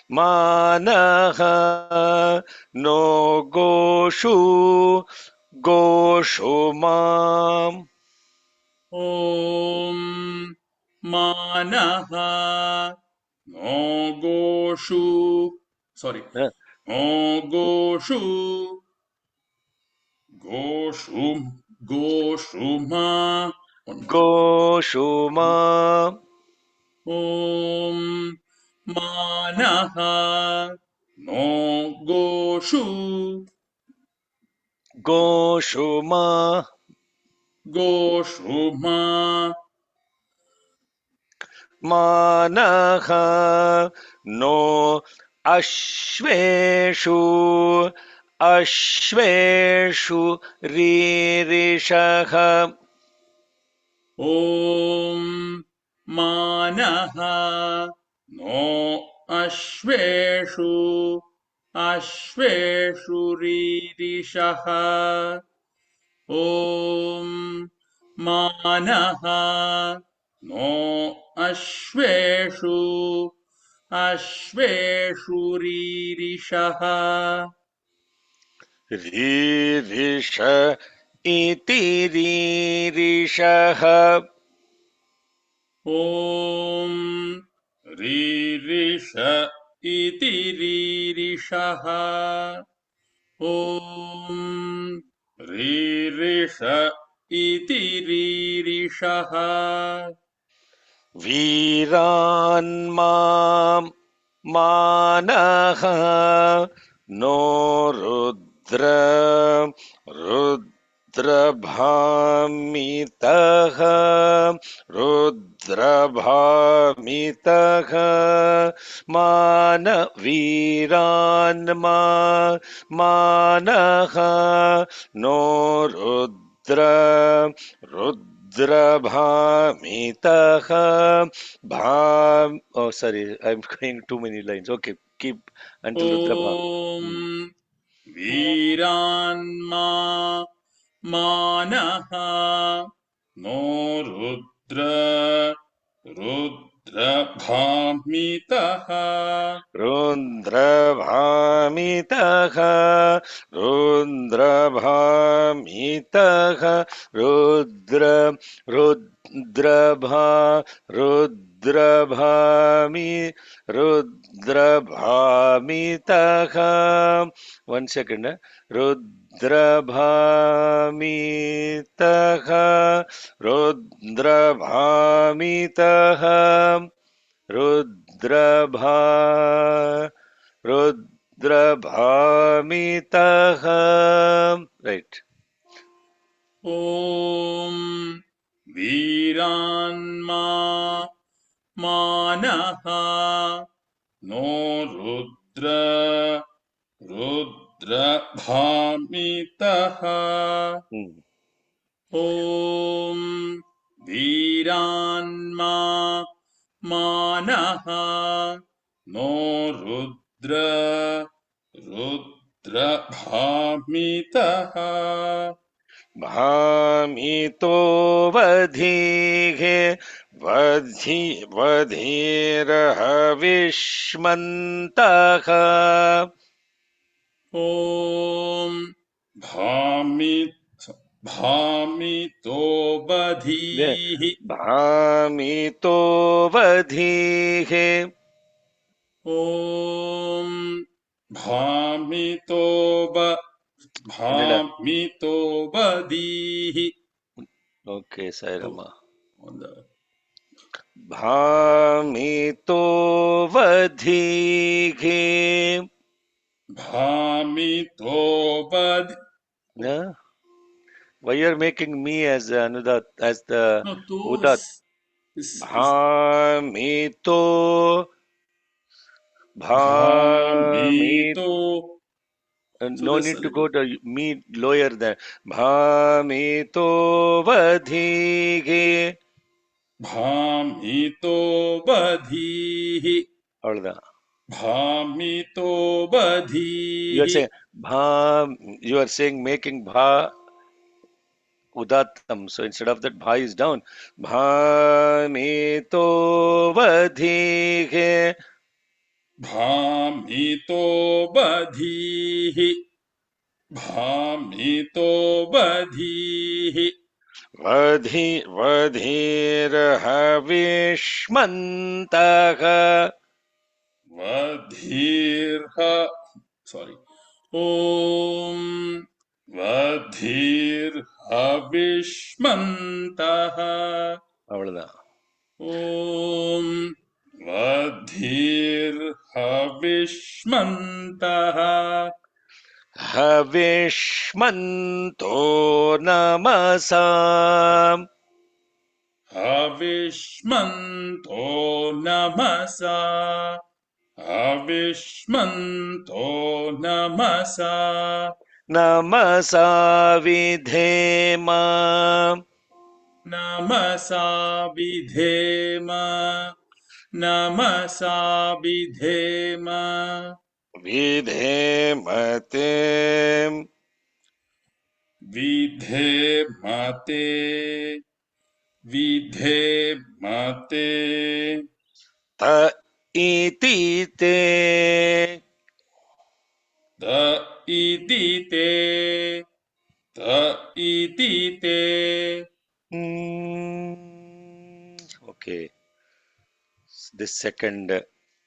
Manaha no goshu mam. ॐ मानः नो गोषु sorry Uh, नो गोषु गोषु गोषुमा one more time Goshu mam. ॐ मानः नो गोषु Goshuma गोषुमा Manaha no Ashveshu Ashveshu Ririshaha. ॐ मानः नो अश्वेषु अश्वेषु रीरिषः ॐ मानः नो अश्वेषु अश्वेषु रीरिषः रीरिष इति रीरिषः ॐ रीरिष इति रीरिषः ॐ रीरिष इति रीरिषः वीरान्मां मानः नो रुद्र रुद्रभामितः रुद्रभामितः मान वीरान्मा मानः नो रुद्र रुद्रभामितः bham. Oh, sorry, I'm going too many lines. Okay, keep until Rudrabha. ॐ वीरान्मा मानः नो रुद्र रुद्रभामितः रुद्रभामितः रुद्रभामितः रुद्र रुद्रभा रुद्रभामि रुद्रभामितः 1 second. रुद्रभामितः रुद्रभामितः रुद्रभा रुद्रभामितः. Right. ॐ वीरान्मा मानः नो रुद्र रुद्रभामितः ॐ वीरान्मा मानः नो रुद्र रुद्रभामितः भामितो वधीः वधीर्हविष्मन्तः ॐ भामितो बधीः भामितो वधीः ॐ भामितो बधीः Okay, Sairama. भामितो भामितो वधीः Yeah. Why you're making me as Anudat, as the no Udat? is Bhamito, Bhamit. भामितो so No this need to go to me lower than Bhamito vadhige. भामितो बधीः அவ்வளவுதான். भामितो You बधीः are saying Bham. You are saying making Bha Udatam. So instead of that, Bha is down. Bhamito vadhige. भामितो बधीः भामितो बधीः वधीर्हविष्मन्तः वधीर्ह sorry ॐ वधीर्हविष्मन्तः அவ்வளவுதான். ॐ वधीर्हविष्मन्तः हविष्मन्तो नमसा हविष्मन्तो नमसा हविष्मन्तो नमसा नमसा विधेम नमसा विधेम नमसा विधेम विधेमते विधेमते विधेमते त इति ते त इति ते त इति ते Okay, the second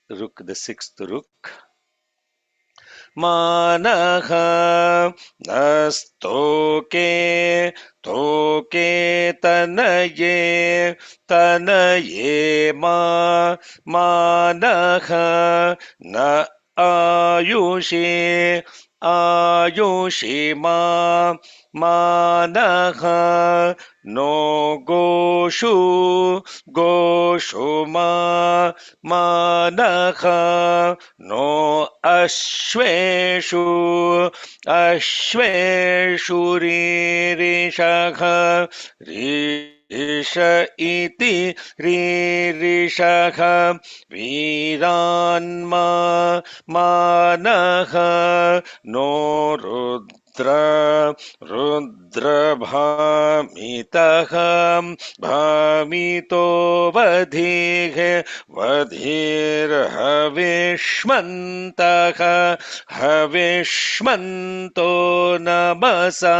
rook, the sixth rook. मानः नस्तोके तोके तनये तनये मानः न आयुषे आयुषि मानः नो गोषु गोषु मानः नो अश्वेषु अश्वेषु रीरिषः रीरिष इति रीरिषः वीरान्मा मानः नो रुद्र रुद्रभामितः भामितो वधिः वधिर्हविष्मन्तः हविष्मन्तो नमसा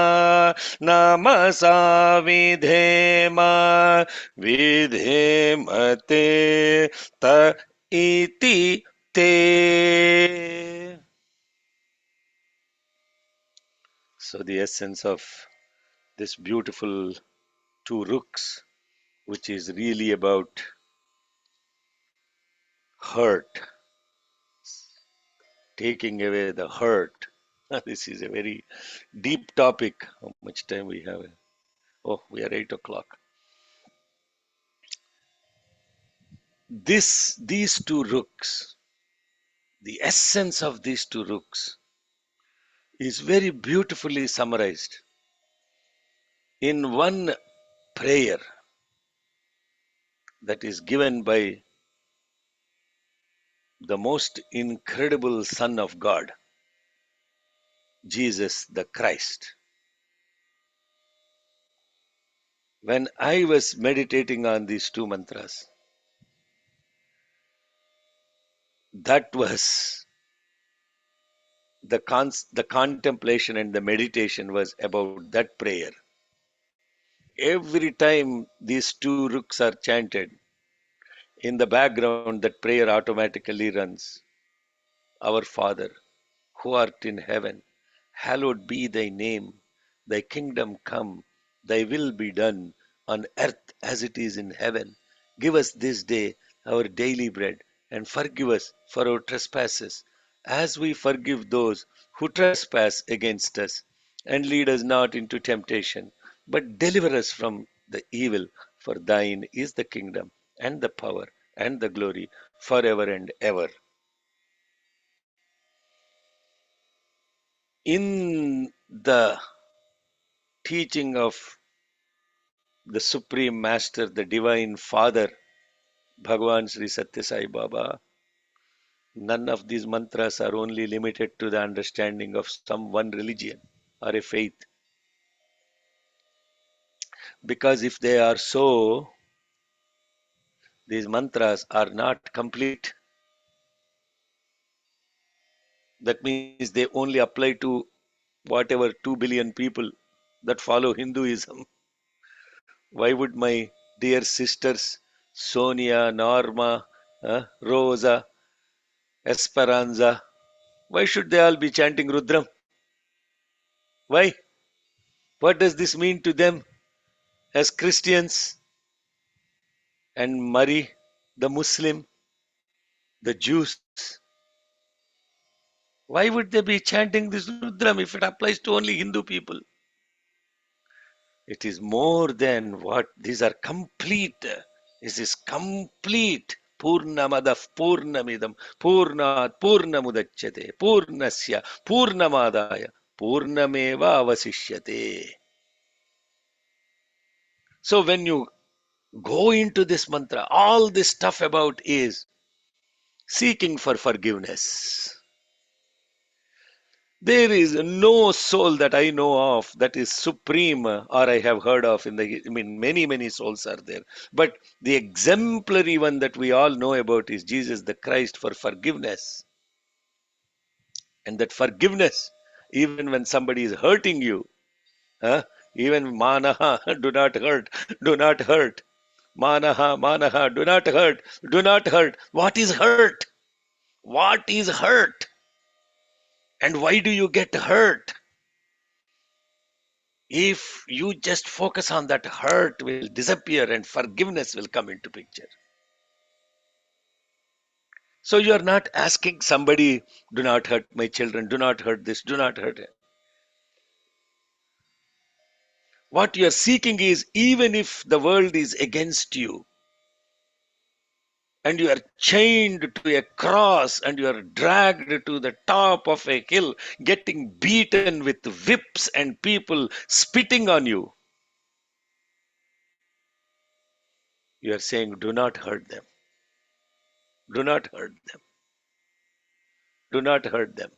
नमसा विधेम विधेमते त इति ते. So the essence of this beautiful two rooks, which is really about hurt, taking away the hurt. This is a very deep topic. How much time we have? Oh, we are 8 o'clock. These two rooks, the essence of these two rooks is very beautifully summarized in one prayer that is given by the most incredible Son of God, Jesus the Christ. When I was meditating on these two mantras, that was the contemplation and the meditation was about that prayer. Every time these two rooks are chanted, in the background that prayer automatically runs. Our Father, who art in heaven, hallowed be thy name. Thy kingdom come, thy will be done on earth as it is in heaven. Give us this day our daily bread, and forgive us for our trespasses, as we forgive those who trespass against us. And lead us not into temptation, but deliver us from the evil. For thine is the kingdom, and the power, and the glory, forever and ever. In the teaching of the Supreme Master, the Divine Father, Bhagavan Sri Satya Sai Baba, none of these mantras are only limited to the understanding of some one religion or a faith. Because if they are so, these mantras are not complete. That means they only apply to whatever 2 billion people that follow Hinduism. Why would my dear sisters Sonia, Norma, Rosa, Esperanza, why should they all be chanting Rudram? Why? What does this mean to them as Christians? And Mary, the Muslim, the Jews, why would they be chanting this Rudram if it applies to only Hindu people? It is more than what these are complete. This is complete. Purnamada Purnamidam Purnat Purnamudachyate Purnasya Purnamadaya Purnameva Avasishyate. So when you go into this mantra, all this stuff about is seeking for forgiveness. There is no soul that I know of that is supreme, or I have heard of many, many souls are there. But the exemplary one that we all know about is Jesus the Christ for forgiveness. And that forgiveness, even when somebody is hurting you, huh? Even manaha, do not hurt, do not hurt. Manaha, manaha, do not hurt, do not hurt. What is hurt? What is hurt? And why do you get hurt? If you just focus on that, hurt will disappear and forgiveness will come into picture. So you are not asking somebody, do not hurt my children, do not hurt this, do not hurt it. What you are seeking is, even if the world is against you and you are chained to a cross and you are dragged to the top of a hill, getting beaten with whips and people spitting on you, you are saying, do not hurt them. Do not hurt them. Do not hurt them.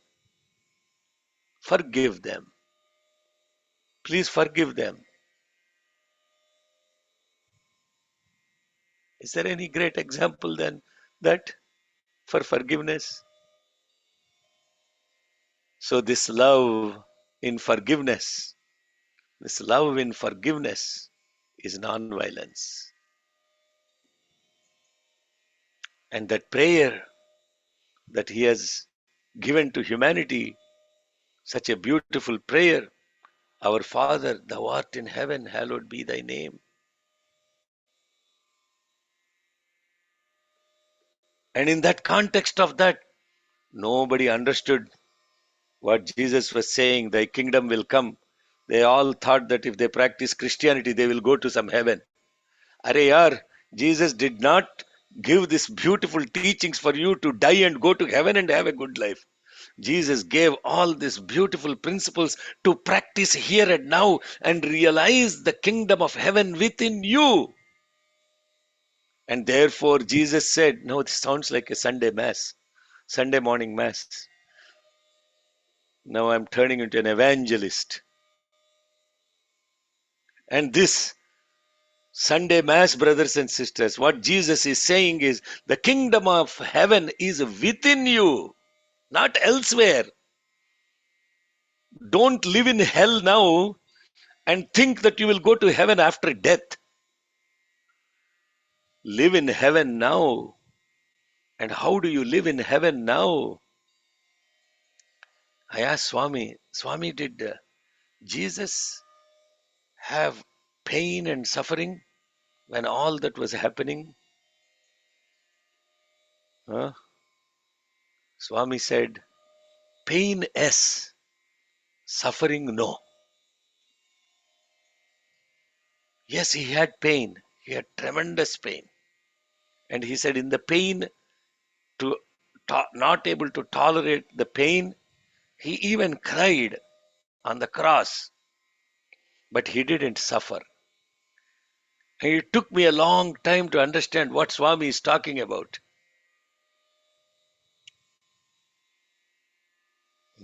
Forgive them. Please forgive them. Is there any great example than that for forgiveness? So this love in forgiveness, this love in forgiveness is non-violence. And that prayer that he has given to humanity, such a beautiful prayer, our Father, thou art in heaven, hallowed be thy name. And in that context of that, nobody understood what Jesus was saying, thy kingdom will come. They all thought that if they practice Christianity, they will go to some heaven. Arey yaar, Jesus did not give these beautiful teachings for you to die and go to heaven and have a good life. Jesus gave all these beautiful principles to practice here and now and realize the kingdom of heaven within you. And therefore, Jesus said, no, this sounds like a Sunday mass, Sunday morning mass. Now I'm turning into an evangelist. And this Sunday Mass, brothers and sisters, what Jesus is saying is the kingdom of heaven is within you, not elsewhere. Don't live in hell now and think that you will go to heaven after death. Live in heaven now. And how do you live in heaven now? I asked Swami, did Jesus have pain and suffering when all that was happening? Huh? Swami said, pain yes, suffering no. Yes, he had pain. He had tremendous pain. And he said, in the pain, to not able to tolerate the pain, he even cried on the cross, but he didn't suffer. And it took me a long time to understand what Swami is talking about.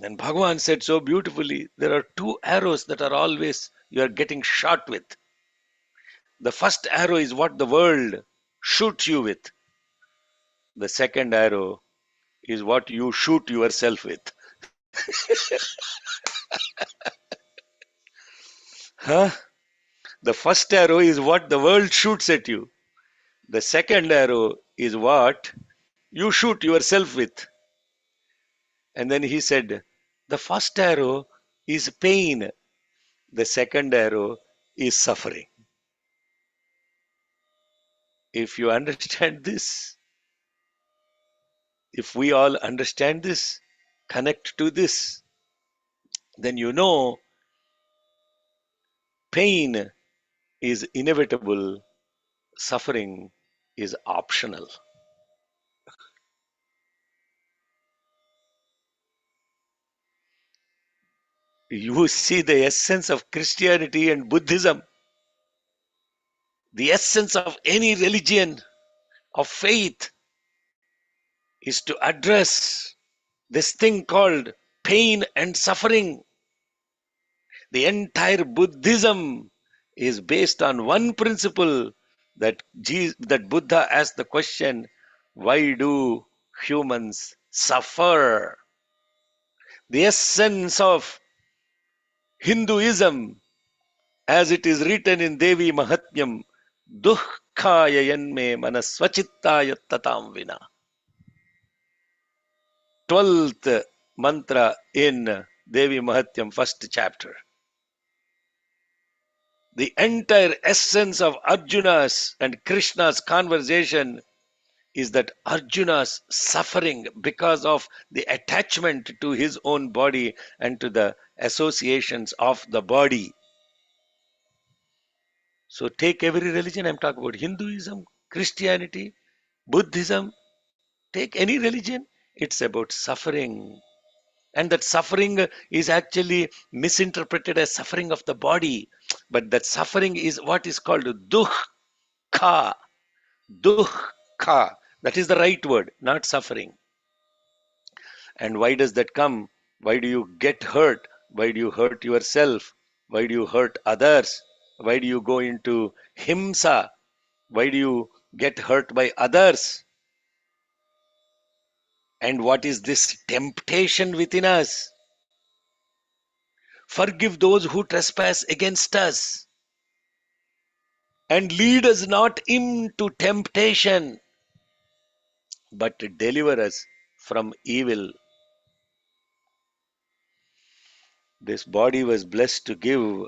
And Bhagavan said so beautifully, there are two arrows that are always you are getting shot with. The first arrow is what the world shoots you with. The second arrow is what you shoot yourself with. Huh? The first arrow is what the world shoots at you. The second arrow is what you shoot yourself with. And then he said, the first arrow is pain. The second arrow is suffering. If you understand this, if we all understand this, connect to this, then you know pain is inevitable, suffering is optional. You see the essence of Christianity and Buddhism. The essence of any religion of faith is to address this thing called pain and suffering. The entire Buddhism is based on one principle, that Buddha asked the question, why do humans suffer? The essence of Hinduism, as it is written in Devi Mahatmyam, dukkaya yanme manasvachittaya tatam vina. 12th mantra in Devi Mahatmyam, first chapter. The entire essence of Arjuna's and Krishna's conversation is that Arjuna's suffering because of the attachment to his own body and to the associations of the body. So take every religion, I'm talking about Hinduism, Christianity, Buddhism, take any religion, it's about suffering. And that suffering is actually misinterpreted as suffering of the body. But that suffering is what is called dukkha. Dukkha. That is the right word, not suffering. And why does that come? Why do you get hurt? Why do you hurt yourself? Why do you hurt others? Why do you go into himsa? Why do you get hurt by others? And what is this temptation within us? Forgive those who trespass against us, and lead us not into temptation, but deliver us from evil. This body was blessed to give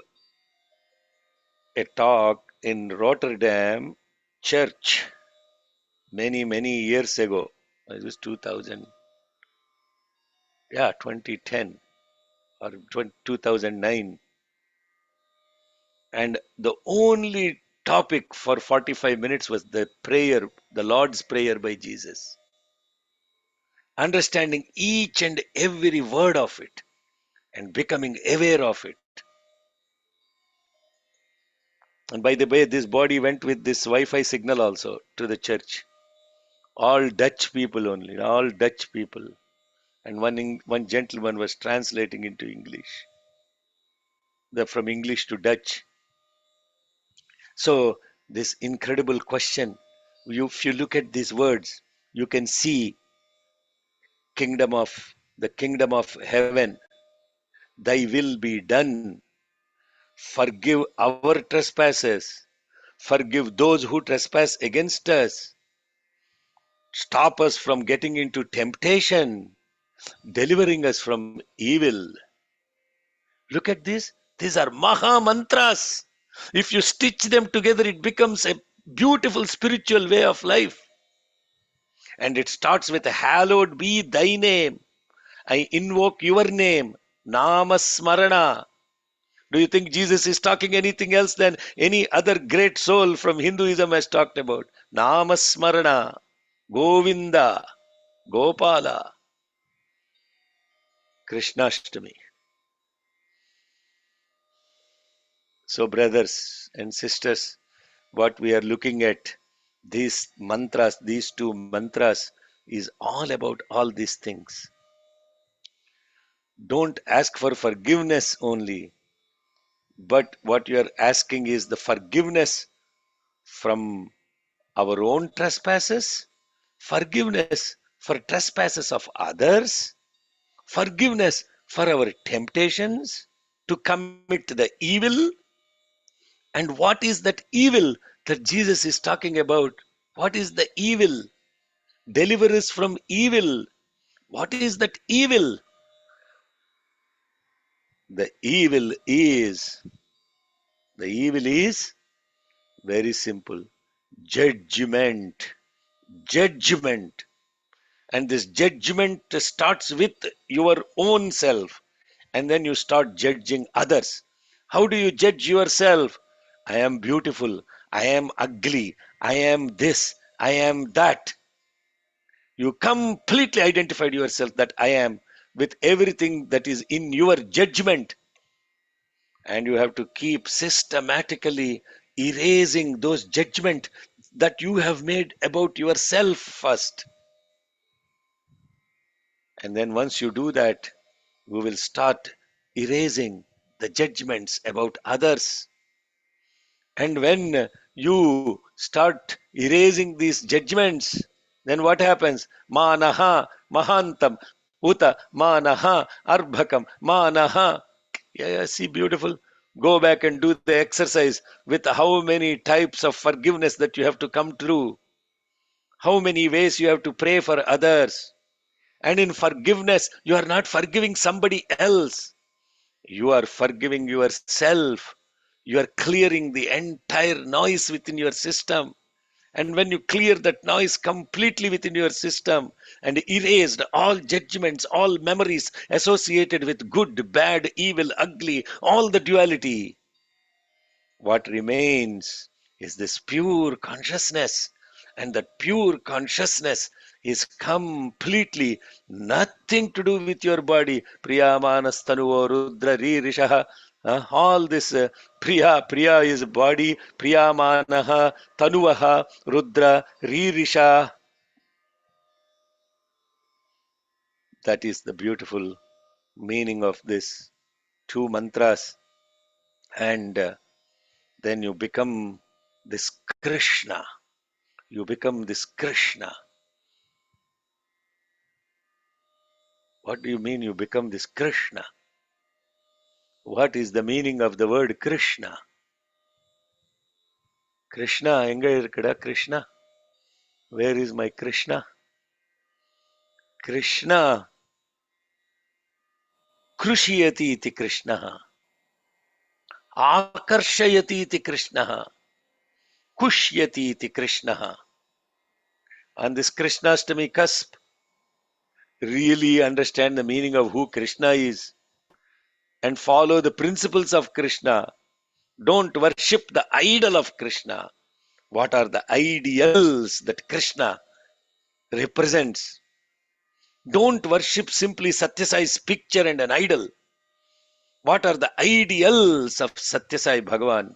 a talk in Rotterdam church many years ago. It was 2000, 2010 or 2009. And the only topic for 45 minutes was the prayer, the Lord's Prayer by Jesus. Understanding each and every word of it and becoming aware of it. And by the way, this body went with this Wi-Fi signal also to the church. All Dutch people only, all Dutch people. And one gentleman was translating into English, from English to Dutch. So this incredible question, if you look at these words, you can see the kingdom of heaven. Thy will be done. Forgive our trespasses. Forgive those who trespass against us. Stop us from getting into temptation, delivering us from evil. Look at this. These are Maha Mantras. If you stitch them together, it becomes a beautiful spiritual way of life. And it starts with hallowed be thy name. I invoke your name. Nama Smarana. Do you think Jesus is talking anything else than any other great soul from Hinduism has talked about? Nama Smarana. Govinda. Gopala. Krishnashtami. So, brothers and sisters, what we are looking at, these mantras, these two mantras, is all about all these things. Don't ask for forgiveness only, but what you are asking is the forgiveness from our own trespasses, forgiveness for trespasses of others, forgiveness for our temptations to commit the evil. And what is that evil that Jesus is talking about? What is the evil? Deliver us from evil. What is that evil? The evil is, the evil is very simple. Judgment. Judgment. And this judgment starts with your own self. And then you start judging others. How do you judge yourself? I am beautiful. I am ugly. I am this. I am that. You completely identified yourself that I am with everything that is in your judgment. And you have to keep systematically erasing those judgment that you have made about yourself first. And then once you do that, we will start erasing the judgments about others. And when you start erasing these judgments, then what happens? Manaha mahantam uta manaha arbhakam manaha. Yeah, see, beautiful. Go back and do the exercise with how many types of forgiveness that you have to come through, how many ways you have to pray for others. And in forgiveness, you are not forgiving somebody else. You are forgiving yourself. You are clearing the entire noise within your system. And when you clear that noise completely within your system and erased all judgments, all memories associated with good, bad, evil, ugly, all the duality, what remains is this pure consciousness. And that pure consciousness is completely nothing to do with your body. Priyamanastanuvo Rudra Rishaha. All this Priya is body, Priyamanaha, Tanuvaha, Rudra, Risha. That is the beautiful meaning of this two mantras. And then you become this Krishna. You become this Krishna. What do you mean you become this Krishna? What is the meaning of the word Krishna? Krishna, enga irukada Krishna? Where is my Krishna? Krishna, Krushiyati iti Krishna, Akarshayati iti Krishna, Kushyati iti Krishna. On this Krishnastami cusp, really understand the meaning of who Krishna is and follow the principles of Krishna. Don't worship the idol of Krishna. What are the ideals that Krishna represents? Don't worship simply Satyasai's picture and an idol. What are the ideals of Satyasai Bhagavan?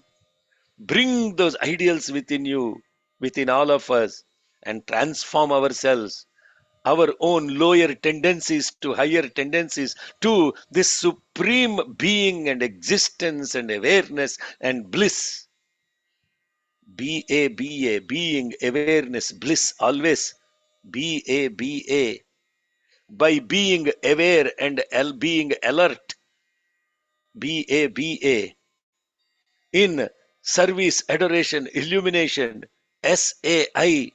Bring those ideals within you, within all of us, and transform ourselves, our own lower tendencies to higher tendencies, to this supreme being and existence and awareness and bliss. B-A-B-A, being, awareness, bliss, always. B-A-B-A. By being aware and being alert, BABA, in service, adoration, illumination, SAI,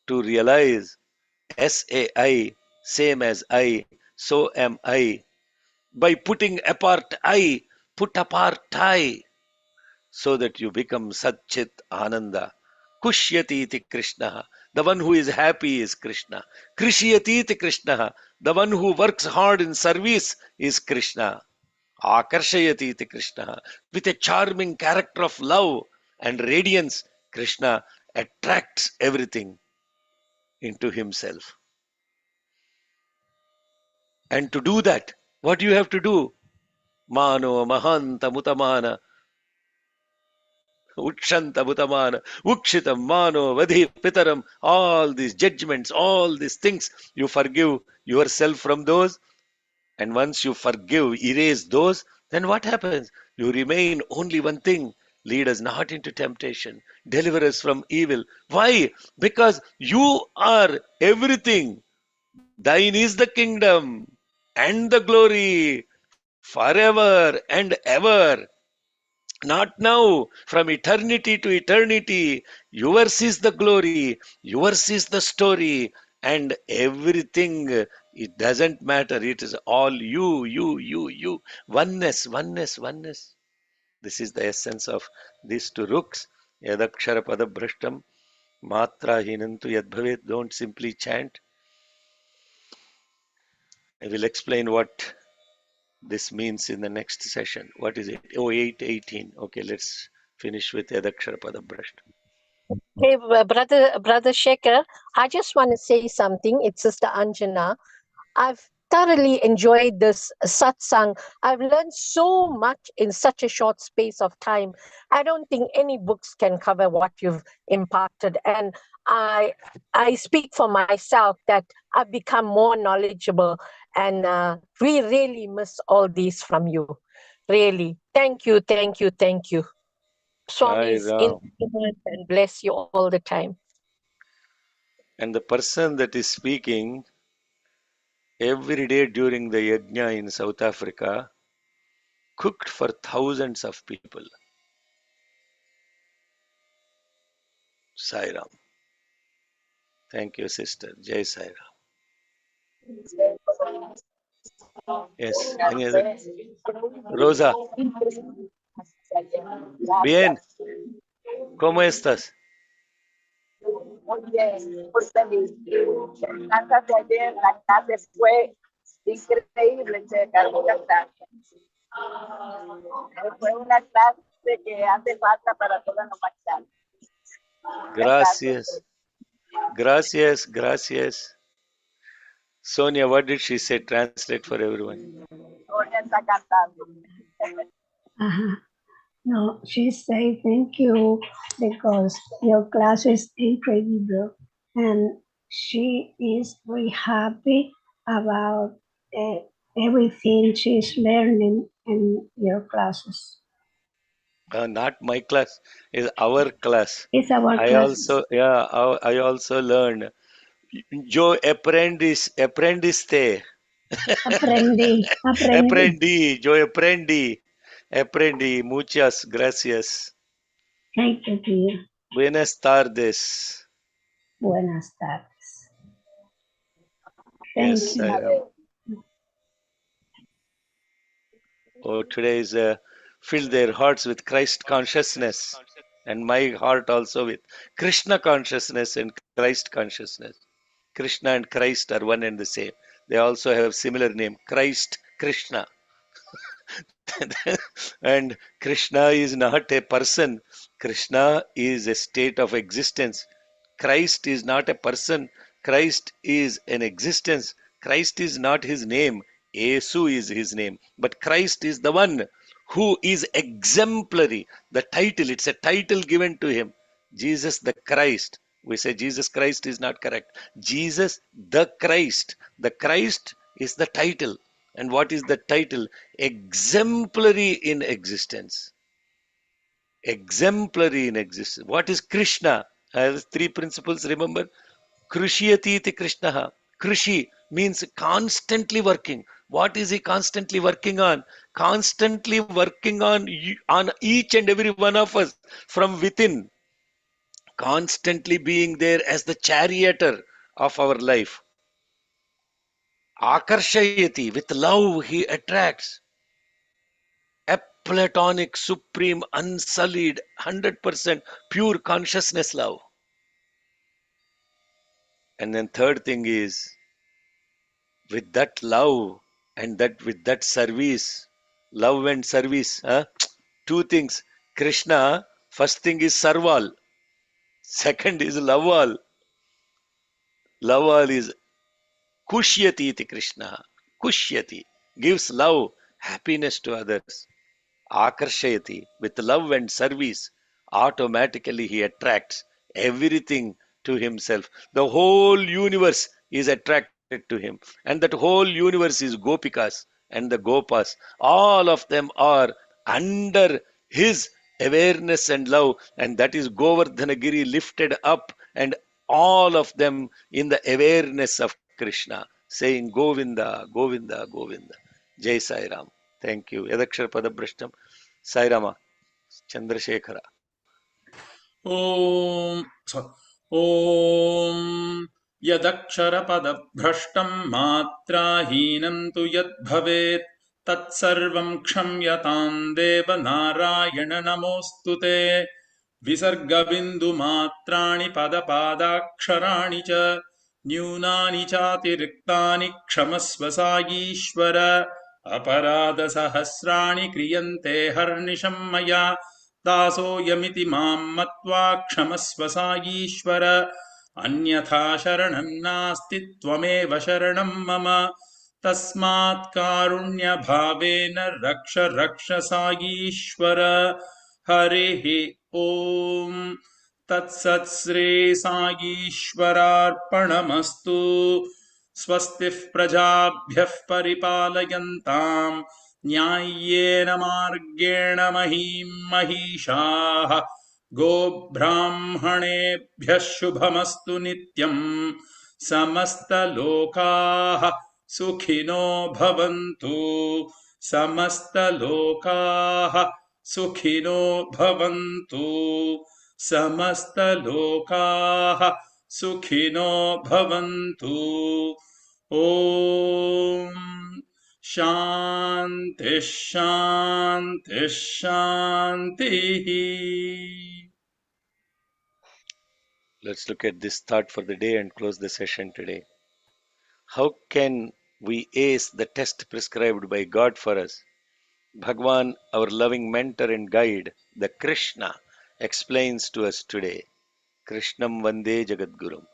to realize SAI, same as I, so am I. By putting apart I, put apart I, so that you become Satchit Ananda. Kushyati iti Krishna. The one who is happy is Krishna. Krishyati iti Krishna. The one who works hard in service is Krishna. Akarshayati iti Krishna. With a charming character of love and radiance, Krishna attracts everything into himself. And to do that, what do you have to do? Mano Mahanta Mutamana Ukshanta Bhutamana, Ukshitam, Mano, Vadhi, Pitaram, all these judgments, all these things, you forgive yourself from those. And once you forgive, erase those, then what happens? You remain only one thing: lead us not into temptation, deliver us from evil. Why? Because you are everything. Thine is the kingdom and the glory forever and ever. Not now, from eternity to eternity. Yours is the glory, yours is the story, and everything. It doesn't matter. It is all you, you, you, you. Oneness, oneness, oneness. This is the essence of these two ruks. Yadakshara padabrashtam matra hinantu yadbhavet. Don't simply chant. I will explain what this means in the next session. What is it? Oh, 8:18. Okay, let's finish with Yadakshara Padabrashta. Hey, brother Shekhar, I just want to say something. It's Sister Anjana. I've thoroughly enjoyed this satsang. I've learned so much in such a short space of time. I don't think any books can cover what you've imparted. And I speak for myself that I've become more knowledgeable, and we really miss all these from you. Really. Thank you, thank you, thank you. Sai Swami's Ram. influence and bless you all the time. And the person that is speaking every day during the yajna in South Africa cooked for thousands of people. Sai Ram. Thank you, sister. Jai Sai Ram. Yes. Any other? Rosa. Bien. ¿Cómo estás? Muy bien, muy feliz. La clase de ayer, la clase fue increíble, Checa, muchas gracias. Fue una clase que hace falta para toda la humanidad. Muchas Gracias. gracias. Gracias. Gracias. Sonia, what did she say? Translate for everyone. Sonia está cantando. No, she said thank you because your class is incredible, and she is very happy about everything she's learning in your classes. Not my class, is our class. It's our I class. also, yeah, I also learned. Yo aprendiste. Aprendí. Yo aprendí. Muchas gracias. Thank you, dear. Buenas tardes. Buenas tardes. Thank Yes, you. I am. Oh, today is filled their hearts with Christ consciousness, and my heart also with Krishna consciousness and Christ consciousness. Krishna and Christ are one and the same. They also have similar name, Christ Krishna. And Krishna is not a person. Krishna is a state of existence. Christ is not a person. Christ is an existence. Christ is not his name. Yesu is his name. But Christ is the one who is exemplary. The title, it's a title given to him. Jesus the Christ. We say Jesus Christ is not correct. Jesus the Christ. The Christ is the title. And what is the title? Exemplary in existence. Exemplary in existence. What is Krishna? I have three principles, remember? Krishyati iti Krishna. Krishi means constantly working. What is he constantly working on? Constantly working on each and every one of us from within. Constantly being there as the charioteer of our life. Akarshayati, with love he attracts. A platonic, supreme, unsullied, 100% pure consciousness love. And then third thing is, with that love and that with that service, love and service, two things. Krishna, first thing is Sarval, second is Laval. Laval is Kushyati iti Krishna. Kushyati gives love, happiness to others. Akarshayati, with love and service, automatically he attracts everything to himself. The whole universe is attracted to him, and that whole universe is Gopikas and the Gopas. All of them are under his awareness and love, and that is Govardhanagiri lifted up, and all of them in the awareness of Krishna, saying Govinda, Govinda, Govinda. Jai Sai Ram. Thank you. Yadakshara Padabrashtam. Sai Rama. Chandrasekhara. ॐ ॐ यदक्षरपदभ्रष्टं मात्राहीनं तु यद्भवेत् तत्सर्वं क्षम्यतां देव नारायण नमोऽस्तु ते विसर्गबिन्दुमात्राणि पदपादाक्षराणि च न्यूनानि चातिरिक्तानि क्षमस्व सायीश्वर अपराधसहस्राणि क्रियन्ते हर्निशं मया दासोऽयमिति मां मत्वा क्षमस्व सायीश्वर अन्यथा शरणं नास्ति त्वमेव शरणं मम तस्मात् कारुण्यभावेन रक्ष रक्ष साईश्वर हरिः ॐ तत्सत् श्री साईश्वरार्पणमस्तु स्वस्तिः प्रजाभ्यः परिपालयन्ताम् न्याय्येन मार्गेण महीं महिषाः गोब्राह्मणेभ्यः शुभमस्तु नित्यम् समस्तलोकाः सुखिनो भवन्तु समस्तलोकाः सुखिनो भवन्तु समस्तलोकाः सुखिनो भवन्तु ॐ शान्तिः शान्तिः शान्तिः. Let's look at this thought for the day and close the session today. How can we ace the test prescribed by God for us? Bhagwan, our loving mentor and guide, the Krishna, explains to us today. Krishnam Vande Jagadgurum.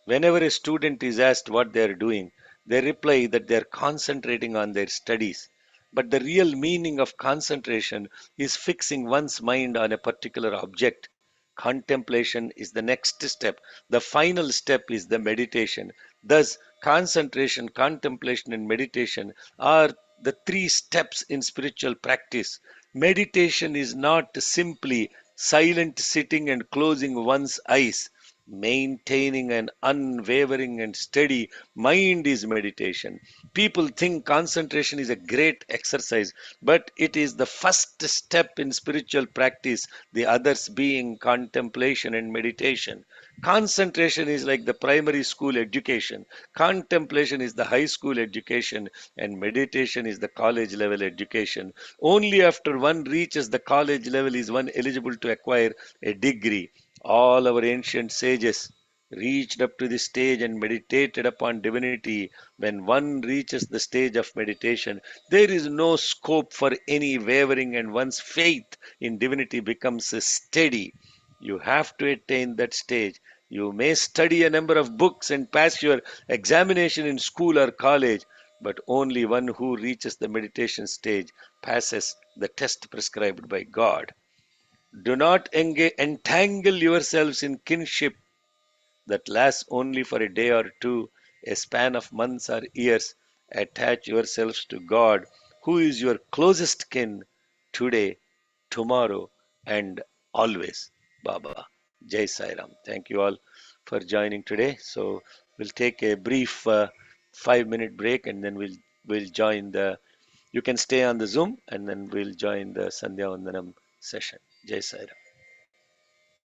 Whenever a student is asked what they are doing, they reply that they are concentrating on their studies. But the real meaning of concentration is fixing one's mind on a particular object. Contemplation is the next step. The final step is the meditation. Thus, concentration, contemplation, and meditation are the three steps in spiritual practice. Meditation is not simply silent sitting and closing one's eyes. Maintaining an unwavering and steady mind is meditation. People think concentration is a great exercise, but it is the first step in spiritual practice, the others being contemplation and meditation. Concentration is like the primary school education, contemplation is the high school education, and meditation is the college level education. Only after one reaches the college level is one eligible to acquire a degree. All our ancient sages reached up to the stage and meditated upon divinity. When one reaches the stage of meditation, there is no scope for any wavering, and one's faith in divinity becomes steady. You have to attain that stage. You may study a number of books and pass your examination in school or college, but only one who reaches the meditation stage passes the test prescribed by God. Do not entangle yourselves in kinship that lasts only for a day or two, a span of months or years. Attach yourselves to God, who is your closest kin today, tomorrow, and always. Baba. Jai Sai Ram. Thank you all for joining today. So we'll take a brief 5 minute break and then we'll join the. You can stay on the Zoom and then we'll join the Sandhya Vandanam session. Jai Sai Ram.